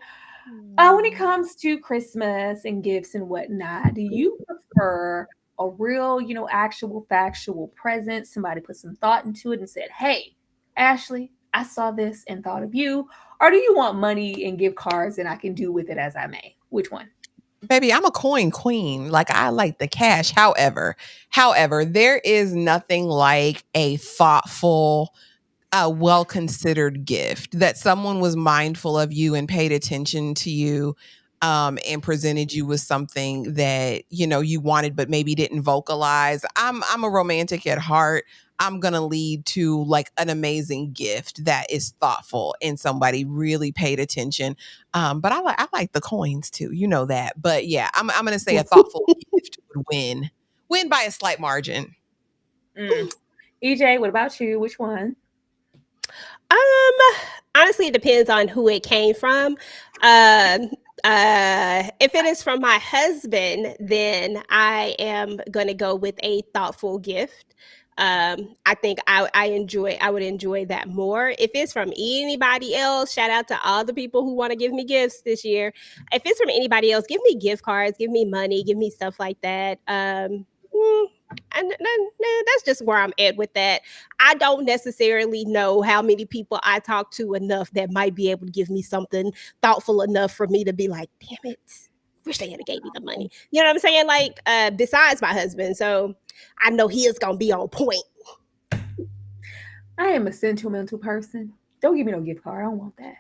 when it comes to Christmas and gifts and whatnot, do you prefer a real, actual factual present? Somebody put some thought into it and said, hey, Ashley, I saw this and thought of you. Or do you want money and gift cards and I can do with it as I may? Which one? Baby, I'm a coin queen. Like I like the cash. However, there is nothing like a thoughtful, well-considered gift that someone was mindful of you and paid attention to you, and presented you with something that, you wanted, but maybe didn't vocalize. I'm a romantic at heart. I'm going to lead to like an amazing gift that is thoughtful and somebody really paid attention. But I like the coins too, that. But yeah, I'm going to say a thoughtful gift would win by a slight margin. EJ, what about you? Which one? Honestly, it depends on who it came from. If it is from my husband, then I am gonna go with a thoughtful gift. I think I would enjoy that more. If it's from anybody else, shout out to all the people who want to give me gifts this year. If it's from anybody else, give me gift cards, give me money, give me stuff like that. And that's just where I'm at with that. I don't necessarily know how many people I talk to enough that might be able to give me something thoughtful enough for me to be like, damn it, wish they had gave me the money. You know what I'm saying? Like, besides my husband. So I know he is going to be on point. I am a sentimental person. Don't give me no gift card. I don't want that.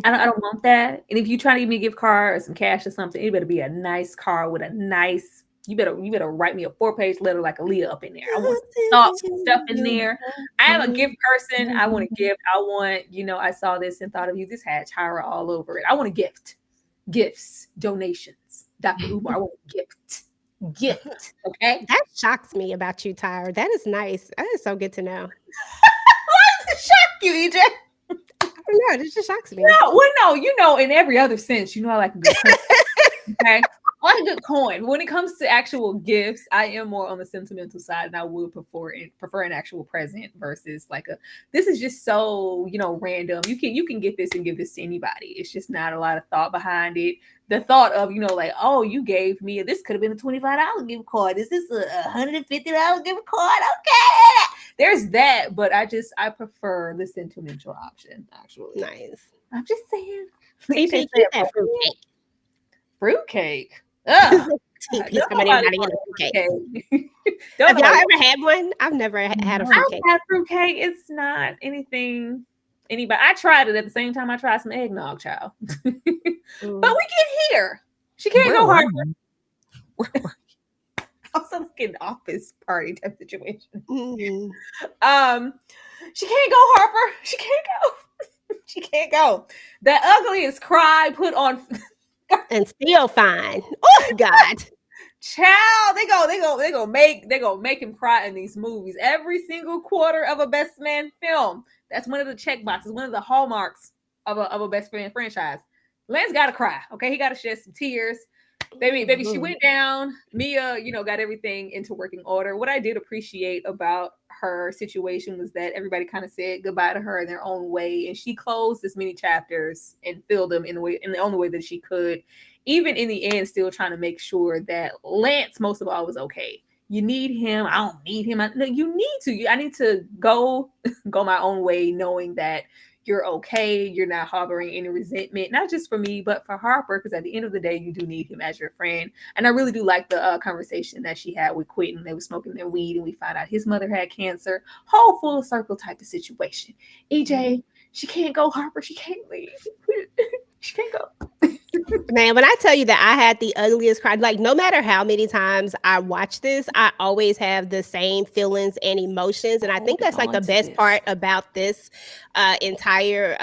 I don't want that. And if you try to give me a gift card or some cash or something, it better be a nice card with a nice. You better write me a 4-page letter like Aaliyah up in there. I want thoughts and stuff in there. I am a gift person. I want a gift. I want, I saw this and thought of you. This had Tyra all over it. I want a gift. Gifts, donations. Dr. Umar, I want a gift. Okay? That shocks me about you, Tyra. That is nice. That is so good to know. Why does it shock you, EJ? I don't know. It just shocks me. No, in every other sense, I like a good person. Okay? I like a good coin. When it comes to actual gifts, I am more on the sentimental side, and I would prefer an actual present versus like this is just so random. You can get this and give this to anybody. It's just not a lot of thought behind it. The thought of like, oh, you gave me this could have been a $25 gift card. Is this a $150 gift card? Okay, there's that, but I prefer the sentimental option. Actually, nice. I'm just saying. TP, that fruitcake. Fruitcake. TP's coming in getting a fruitcake. Have y'all ever had one? I've never had a fruitcake. I've had fruitcake. It's not anything. Anybody? I tried it at the same time I tried some eggnog, child. But we get here. She can't go Harper. Also like an office party type situation. Mm-hmm. She can't go, Harper. She can't go. She can't go. The ugliest cry put on And still fine. Oh God. Child, they go make him cry in these movies. Every single quarter of a Best Man film. That's one of the check boxes, one of the hallmarks of a Best Man franchise. Lance gotta cry. Okay, he gotta shed some tears. Baby, she went down. Mia, got everything into working order. What I did appreciate about her situation was that everybody kind of said goodbye to her in their own way, and she closed as many chapters and filled them in the only way that she could. Even in the end, still trying to make sure that Lance, most of all, was okay. You need him. I don't need him. You need to. I need to go my own way, knowing that you're okay. You're not harboring any resentment, not just for me, but for Harper, because at the end of the day, you do need him as your friend. And I really do like the conversation that she had with Quinton. They were smoking their weed, and we found out his mother had cancer. Whole full circle type of situation. EJ, she can't go, Harper. She can't leave. She can't go. Man, when I tell you that I had the ugliest cry, like no matter how many times I watch this, I always have the same feelings and emotions. And I think that's like the best part about this entire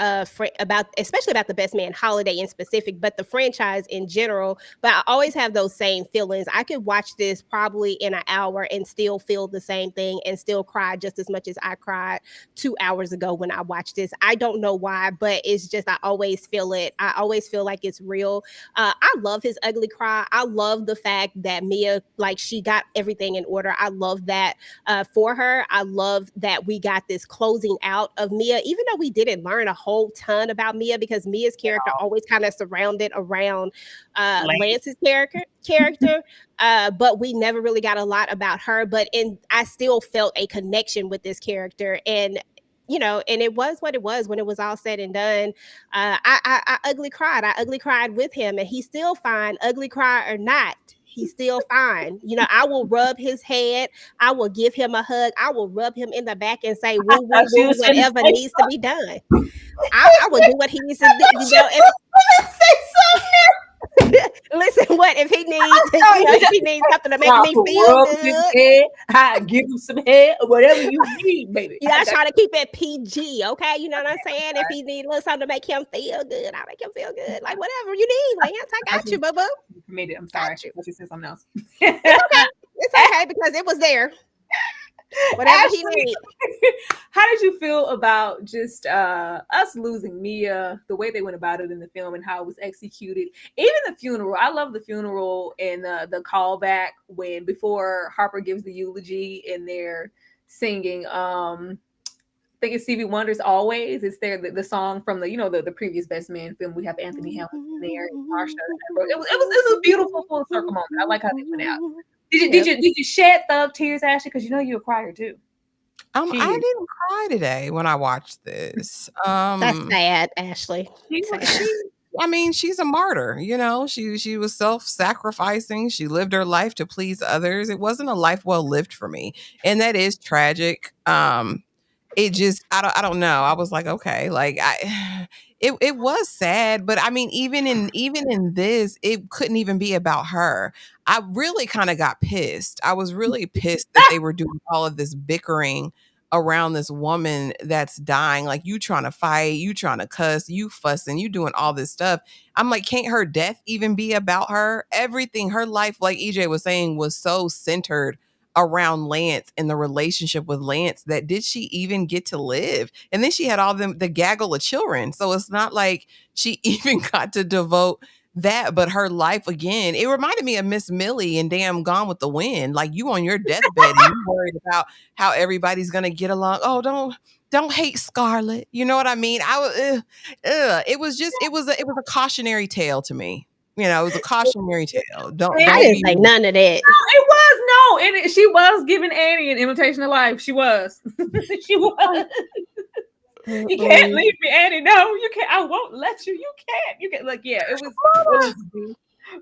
especially about the Best Man holiday in specific, but the franchise in general. But I always have those same feelings. I could watch this probably in an hour and still feel the same thing and still cry just as much as I cried 2 hours ago when I watched this. I don't know why, but it's just I always feel it. I always feel like it's real. I love his ugly cry. I love the fact that Mia, like, she got everything in order. I love that for her. I love that we got this closing out of Mia, even though we didn't learn a whole ton about Mia, because Mia's character always kind of surrounded around Lance's character. But we never really got a lot about her. I still felt a connection with this character, and it was what it was when it was all said and done. I ugly cried. I ugly cried with him, and he's still fine, ugly cry or not. He's still fine. I will rub his head. I will give him a hug. I will rub him in the back and say, woo, woo, woo, whatever needs to be done. I will do what he needs to do. Listen, what if he needs? If he needs something to make me feel good, I give him some head or whatever you need, baby. You gotta try to keep it PG, okay? You know what I'm saying? If he needs something to make him feel good, I'll make him feel good. Like whatever you need, Lance, I got you, boo boo. I'm sorry. Let you say something else. It's okay. It's okay because it was there. Whatever he needs. How did you feel about just us losing Mia, the way they went about it in the film and how it was executed? Even the funeral. I love the funeral and the callback before Harper gives the eulogy and they're singing I think it's Stevie Wonder's Always. It's the song from the previous Best Man film. We have Anthony Hamilton there and Marsha. It was a beautiful full circle moment. I like how they went out. Did you shed thug tears, Ashley? Because you're a crier too. I didn't cry today when I watched this. That's sad, Ashley. She's a martyr. She was self-sacrificing. She lived her life to please others. It wasn't a life well lived for me, and that is tragic. It just I don't know. I was like, okay, like it was sad, but I mean, even in this, it couldn't even be about her. I really kind of got pissed. I was really pissed that they were doing all of this bickering around this woman that's dying. Like, you trying to fight, you trying to cuss, you fussing, you doing all this stuff. I'm like, can't her death even be about her? Everything, her life, like EJ was saying, was so centered around Lance and the relationship with Lance that did she even get to live? And then she had all the gaggle of children. So it's not like she even got to devote that, but her life again. It reminded me of Miss Millie and damn Gone with the Wind. Like, you on your deathbed and you worried about how everybody's gonna get along. Oh, don't hate Scarlett. You know what I mean? It was a cautionary tale to me. It was a cautionary tale. I didn't say none of that. No, it was and she was giving Annie an invitation to life. She was. She was. You can't leave me, Annie. No, you can't. I won't let you. You can't. You can't. Like, yeah, it was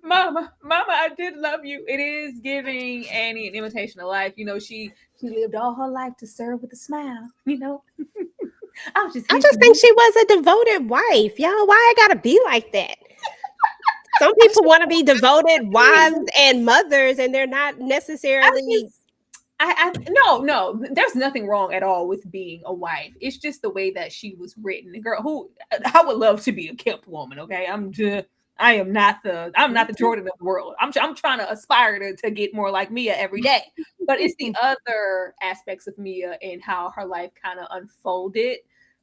Mama, I did love you. It is giving Annie an invitation to life. She lived all her life to serve with a smile. I just think she was a devoted wife, y'all. Why I gotta be like that? Some people want to be devoted wives and mothers, and they're not necessarily. No, there's nothing wrong at all with being a wife. It's just the way that she was written. The girl who I would love to be a kept woman. Okay, I'm not the Jordan of the world. I'm trying to aspire to get more like Mia every day. But it's the other aspects of Mia and how her life kind of unfolded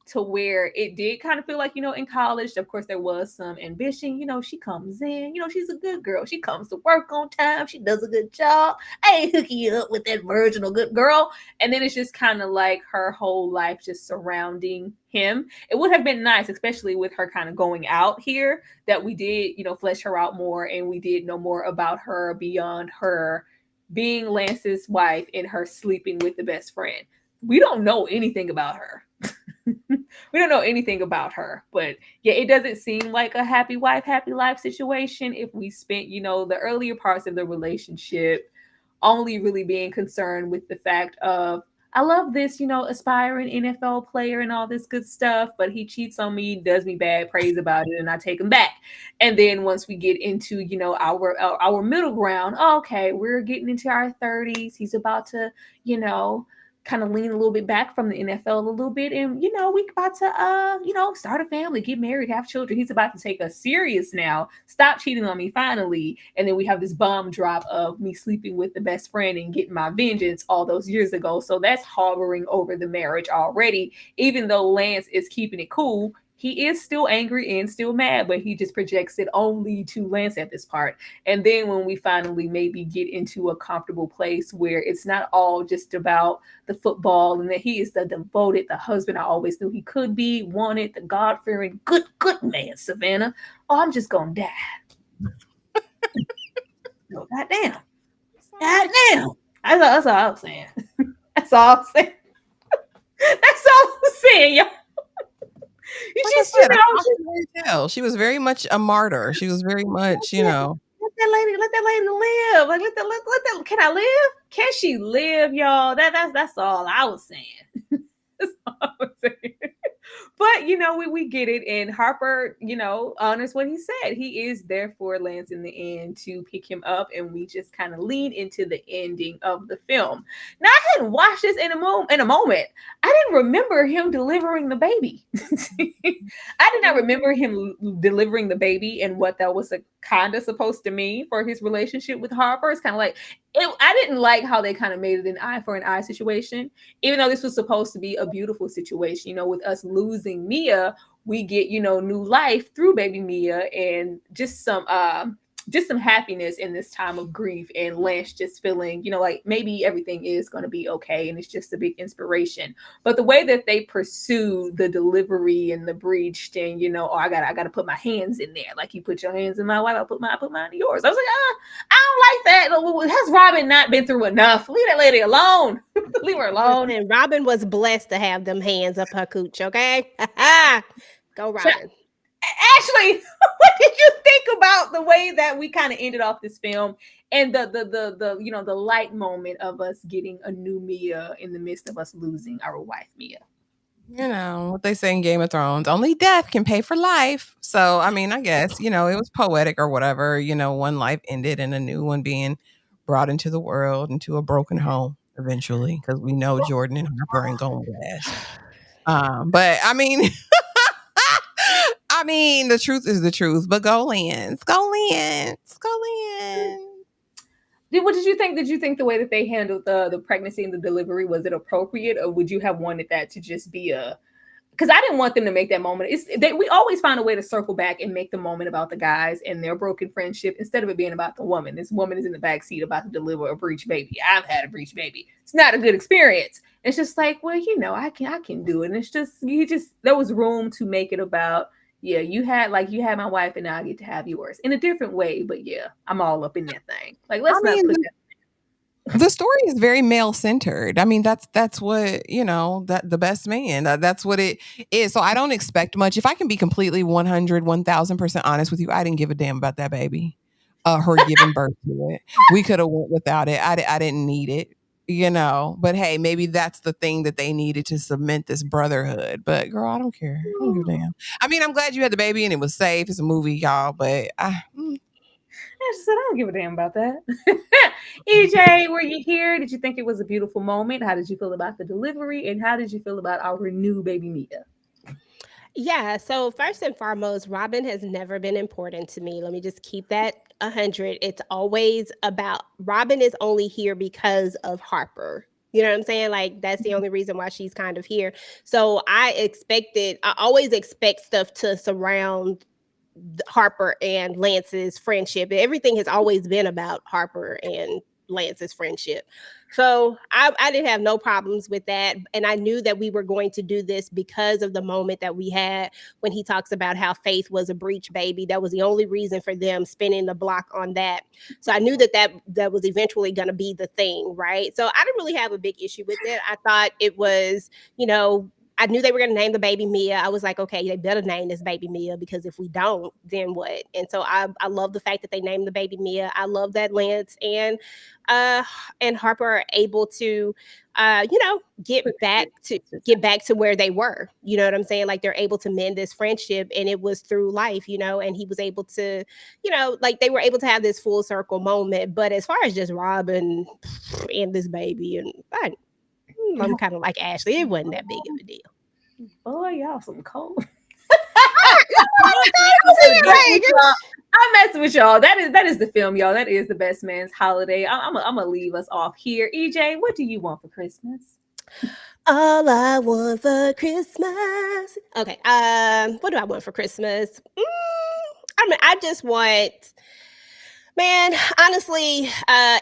to where it did kind of feel like, in college, of course, there was some ambition. She comes in, she's a good girl. She comes to work on time. She does a good job. I ain't hooking you up with that virginal good girl. And then it's just kind of like her whole life just surrounding him. It would have been nice, especially with her kind of going out here, that we did, flesh her out more and we did know more about her beyond her being Lance's wife and her sleeping with the best friend. We don't know anything about her. We don't know anything about her, but yeah, it doesn't seem like a happy wife, happy life situation if we spent, the earlier parts of the relationship only really being concerned with the fact of, I love this, aspiring NFL player and all this good stuff, but he cheats on me, does me bad, prays about it, and I take him back. And then once we get into, our middle ground, okay, we're getting into our 30s. He's about to, kind of lean a little bit back from the NFL a little bit. And, we about to, start a family, get married, have children. He's about to take us serious now. Stop cheating on me finally. And then we have this bomb drop of me sleeping with the best friend and getting my vengeance all those years ago. So that's hovering over the marriage already. Even though Lance is keeping it cool, he is still angry and still mad, but he just projects it only to Lance at this part. And then when we finally maybe get into a comfortable place where it's not all just about the football and that he is the devoted, the husband I always knew he could be, wanted, the God-fearing, good man, Savannah. Oh, I'm just going to die. No, goddamn. Goddamn. That's all I'm saying. That's all I'm saying. That's all I'm saying, y'all. She was very much a martyr. She was very much, let that lady live. Like let that. Can I live? Can she live, y'all? That's all I was saying. That's all I was saying. But we get it, and Harper, honors what he said. He is there for Lance in the end to pick him up, and we just kind of lean into the ending of the film. Now, I hadn't watched this in a moment. I didn't remember him delivering the baby. I did not remember him delivering the baby and what that was kind of supposed to mean for his relationship with Harper. It's kind of like I didn't like how they kind of made it an eye for an eye situation, even though this was supposed to be a beautiful situation. With us losing Mia, we get new life through baby Mia and just some happiness in this time of grief, and Lance just feeling like maybe everything is going to be okay, and it's just a big inspiration. But the way that they pursue the delivery and the breached, and I gotta put my hands in there, like you put your hands in my wife, I put mine in yours. I was like, I don't like that. Has Robyn not been through enough? Leave that lady alone. Leave her alone. And Robyn was blessed to have them hands up her cooch. Okay, go Robyn. Ashley, what did you think about the way that we kind of ended off this film and the light moment of us getting a new Mia in the midst of us losing our wife Mia? What they say in Game of Thrones, only death can pay for life. So, I mean, I guess, it was poetic or whatever, one life ended and a new one being brought into the world, into a broken home eventually, because we know Jordan and Harper ain't going to last. But I mean, the truth is the truth, but go Lance. What did you think? Did you think the way that they handled the pregnancy and the delivery, was it appropriate, or would you have wanted that to just be because I didn't want them to make that moment. We always find a way to circle back and make the moment about the guys and their broken friendship instead of it being about the woman. This woman is in the backseat about to deliver a breech baby. I've had a breech baby. It's not a good experience. It's just like, well, I can do it. And it's just there was room to make it about, yeah, you had my wife and now I get to have yours in a different way. But yeah, I'm all up in that thing. Like, let's not put that. The story is very male centered. I mean, that's what, that the best man, that's what it is. So I don't expect much. If I can be completely 1000% honest with you, I didn't give a damn about that baby, her giving birth to it. We could have went without it. I didn't need it, but hey, maybe that's the thing that they needed to cement this brotherhood. But girl, I don't care. I don't give a damn. I mean, I'm glad you had the baby and it was safe. It's a movie, y'all, but I said, I don't give a damn about that. EJ, were you here? Did you think it was a beautiful moment? How did you feel about the delivery? And how did you feel about our new baby Mia? Yeah, so first and foremost, Robin has never been important to me. Let me just keep that 100. It's always about Robin is only here because of Harper. You know what I'm saying? Like that's the only reason why she's kind of here. So I always expect stuff to surround Harper and Lance's friendship. Everything has always been about Harper and Lance's friendship. So I didn't have no problems with that. And I knew that we were going to do this because of the moment that we had when he talks about how Faith was a breech baby. That was the only reason for them spinning the block on that. So I knew that was eventually going to be the thing, right? So I didn't really have a big issue with it. I thought it was, I knew they were going to name the baby Mia. I was like, okay, they better name this baby Mia because if we don't, then what? And so I love the fact that they named the baby Mia. I love that Lance and Harper are able to, get back to where they were. You know what I'm saying? Like they're able to mend this friendship, and it was through life, and he was able to, like they were able to have this full circle moment. But as far as just Robin and this baby, and I'm kind of like Ashley. It wasn't that big of a deal. Boy, y'all some cold. I'm messing with y'all. That is the film, y'all. That is The Best Man's Holiday. I'm gonna leave us off here. EJ, what do you want for Christmas? All I want for Christmas. Okay. What do I want for Christmas? I just want. Man, honestly,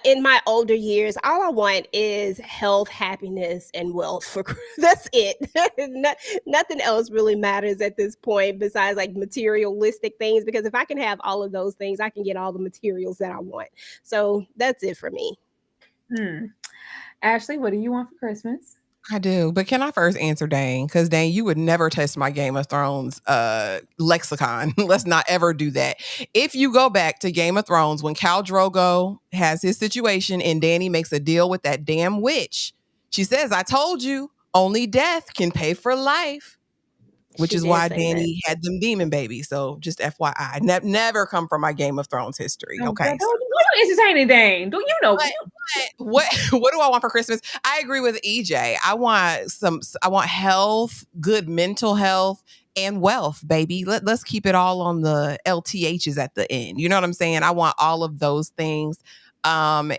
in my older years, all I want is health, happiness, and wealth. That's it. Nothing else really matters at this point besides like materialistic things. Because if I can have all of those things, I can get all the materials that I want. So that's it for me. Ashley, what do you want for Christmas? I do, but can I first answer Dane? Because Dane, you would never test my Game of Thrones lexicon. Let's not ever do that. If you go back to Game of Thrones, when Khal Drogo has his situation and Dany makes a deal with that damn witch, she says, I told you, only death can pay for life. Which is why Dany had them demon babies. So just FYI, never come from my Game of Thrones history. Okay. Don't entertain Dane. Don't you know? What do I want for Christmas? I agree with EJ. I want health, good mental health, and wealth, baby. Let's keep it all on the LTHs at the end. You know what I'm saying? I want all of those things. And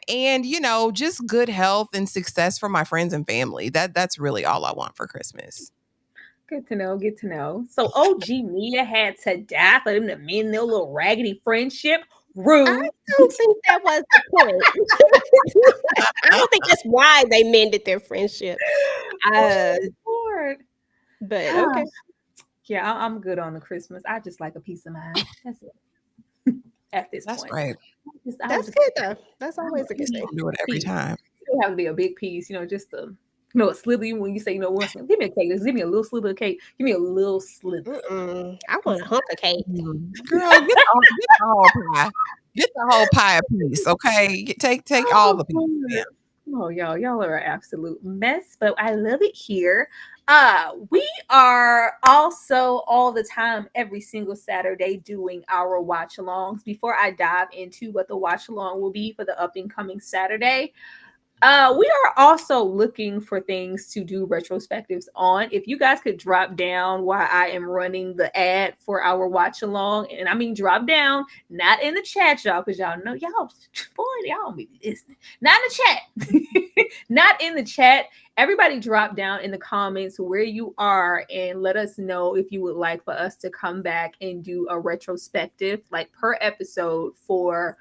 just good health and success for my friends and family. That's really all I want for Christmas. Good to know. So OG Mia had to die for them to mend their little raggedy friendship. Rude. I don't think that was the point. I don't think that's why they mended their friendship. Lord. But okay. Yeah, I'm good on the Christmas. I just like a peace of mind. That's it. At this point. That's right. That's good though. That's always a good thing. Do it every time. It don't have to be a big piece, just a a slither. When you say, give me a cake. Just give me a little slither of cake. Give me a little slither. I want a hunk of cake. Girl, get the whole pie. Get the whole pie piece, okay? Take all the pieces. Oh, y'all are an absolute mess, but I love it here. We are also all the time, every single Saturday, doing our watch-alongs. Before I dive into what the watch-along will be for the up and coming Saturday, we are also looking for things to do retrospectives on. If you guys could drop down while I am running the ad for our watch along, and I mean drop down, not in the chat, y'all, because y'all know y'all be listening. Not in the chat. Not in the chat. Everybody drop down in the comments where you are and let us know if you would like for us to come back and do a retrospective, like per episode for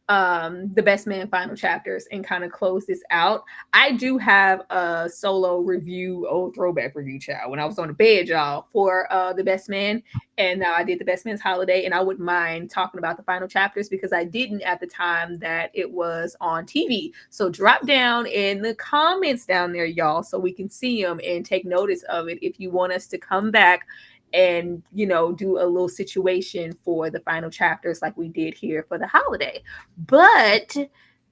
the Best Man final chapters and kind of close this out. I do have a solo review, throwback review, child, when I was on the bed, y'all, for the Best Man, and now I did the Best Man's Holiday, and I wouldn't mind talking about the final chapters because I didn't at the time that it was on TV. So drop down in the comments down there, y'all, so we can see them and take notice of it if you want us to come back and do a little situation for the final chapters like we did here for the holiday. But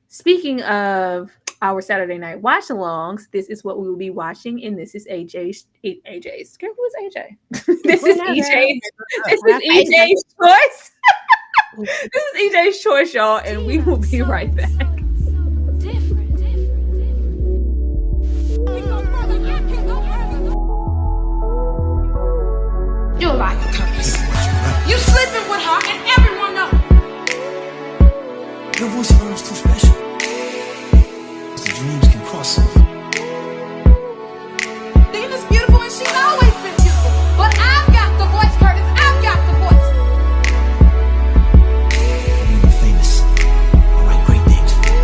speaking of our Saturday night watch alongs, this is what we will be watching, and this is AJ's who is AJ? This is EJ's choice. This is EJ's Choice, y'all, and we will be right back. You're a liar, Curtis. You sleeping with her and everyone knows. Your voice alone is too special. The dreams can cross over. Dina's beautiful and she's always been beautiful. But I've got the voice, Curtis. I've got the voice. When you're famous, I write great things for you.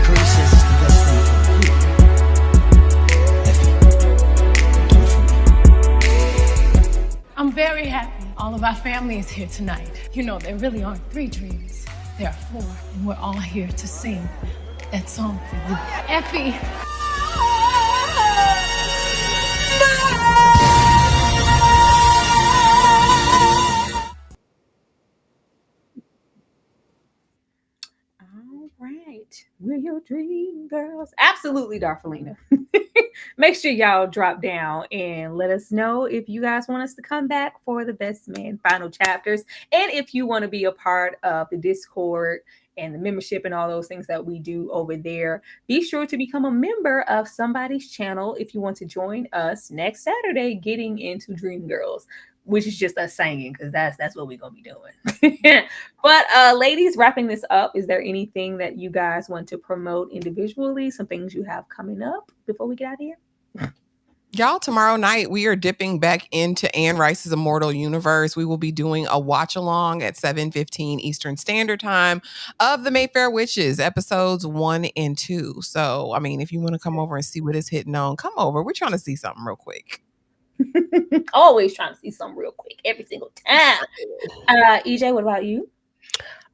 Curtis says it's the best thing for you. Effie, do it for me. I'm very happy all of our family is here tonight. You know, there really aren't 3 dreams. There are 4, and we're all here to sing that song for you. Effie. All right. We're your dream girls. Absolutely, Darfelina. Make sure y'all drop down and let us know if you guys want us to come back for the Best Man final chapters. And if you want to be a part of the Discord and the membership and all those things that we do over there, be sure to become a member of somebody's channel if you want to join us next Saturday getting into Dream Girls, which is just us singing, because that's what we're gonna be doing. But ladies, wrapping this up, is there anything that you guys want to promote individually, some things you have coming up before we get out of here? Y'all, tomorrow night we are dipping back into Anne Rice's Immortal Universe. We will be doing a watch along at 7:15 Eastern Standard Time of the Mayfair Witches, episodes 1 and 2. So, I mean, if you want to come over and see what it's hitting on, come over. We're trying to see something real quick. Always trying to see something real quick every single time. EJ, what about you?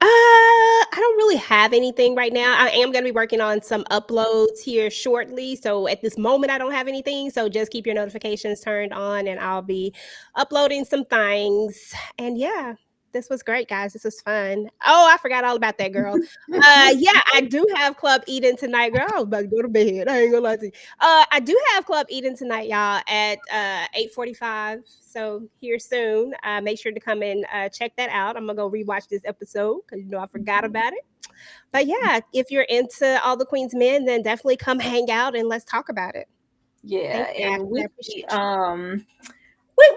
I don't really have anything right now. I am going to be working on some uploads here shortly. So at this moment, I don't have anything. So just keep your notifications turned on and I'll be uploading some things. And yeah, this was great, guys. This was fun. Oh, I forgot all about that, girl. Yeah, I do have Club Eden tonight, girl. I was about to go to bed. I ain't gonna lie to you. I do have Club Eden tonight, y'all, at 8:45. So here soon. Make sure to come and check that out. I'm gonna go rewatch this episode because you know I forgot about it. But yeah, if you're into All the Queen's Men, then definitely come hang out and let's talk about it. Yeah, Thank you. and I with appreciate you.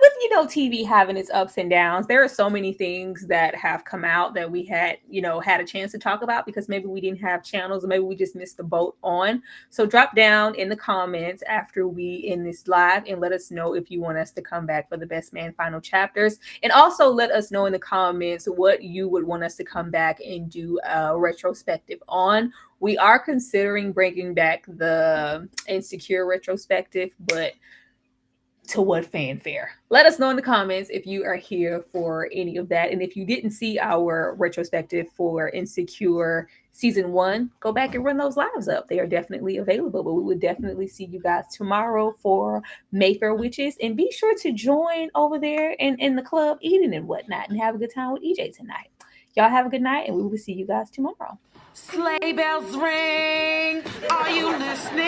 with you know TV having its ups and downs, there are so many things that have come out that we had a chance to talk about because maybe we didn't have channels or maybe we just missed the boat on. So drop down in the comments after we end this live and let us know if you want us to come back for the Best Man final chapters, and also let us know in the comments what you would want us to come back and do a retrospective on. We are considering bringing back the Insecure retrospective, but to what fanfare? Let us know in the comments if you are here for any of that. And if you didn't see our retrospective for Insecure season 1, go back and run those lives up. They are definitely available, but we would definitely see you guys tomorrow for Mayfair Witches. And be sure to join over there in the Club Eden and whatnot and have a good time with EJ tonight. Y'all have a good night and we will see you guys tomorrow. Sleigh bells ring. Are you listening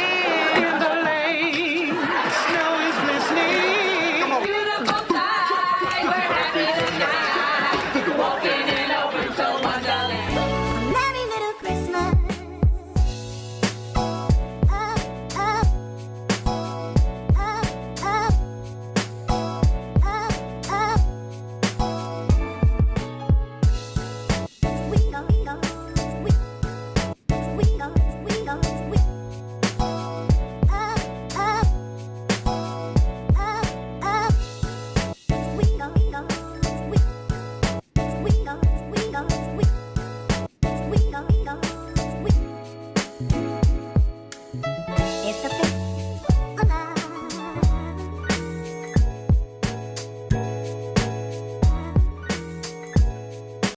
in the lane?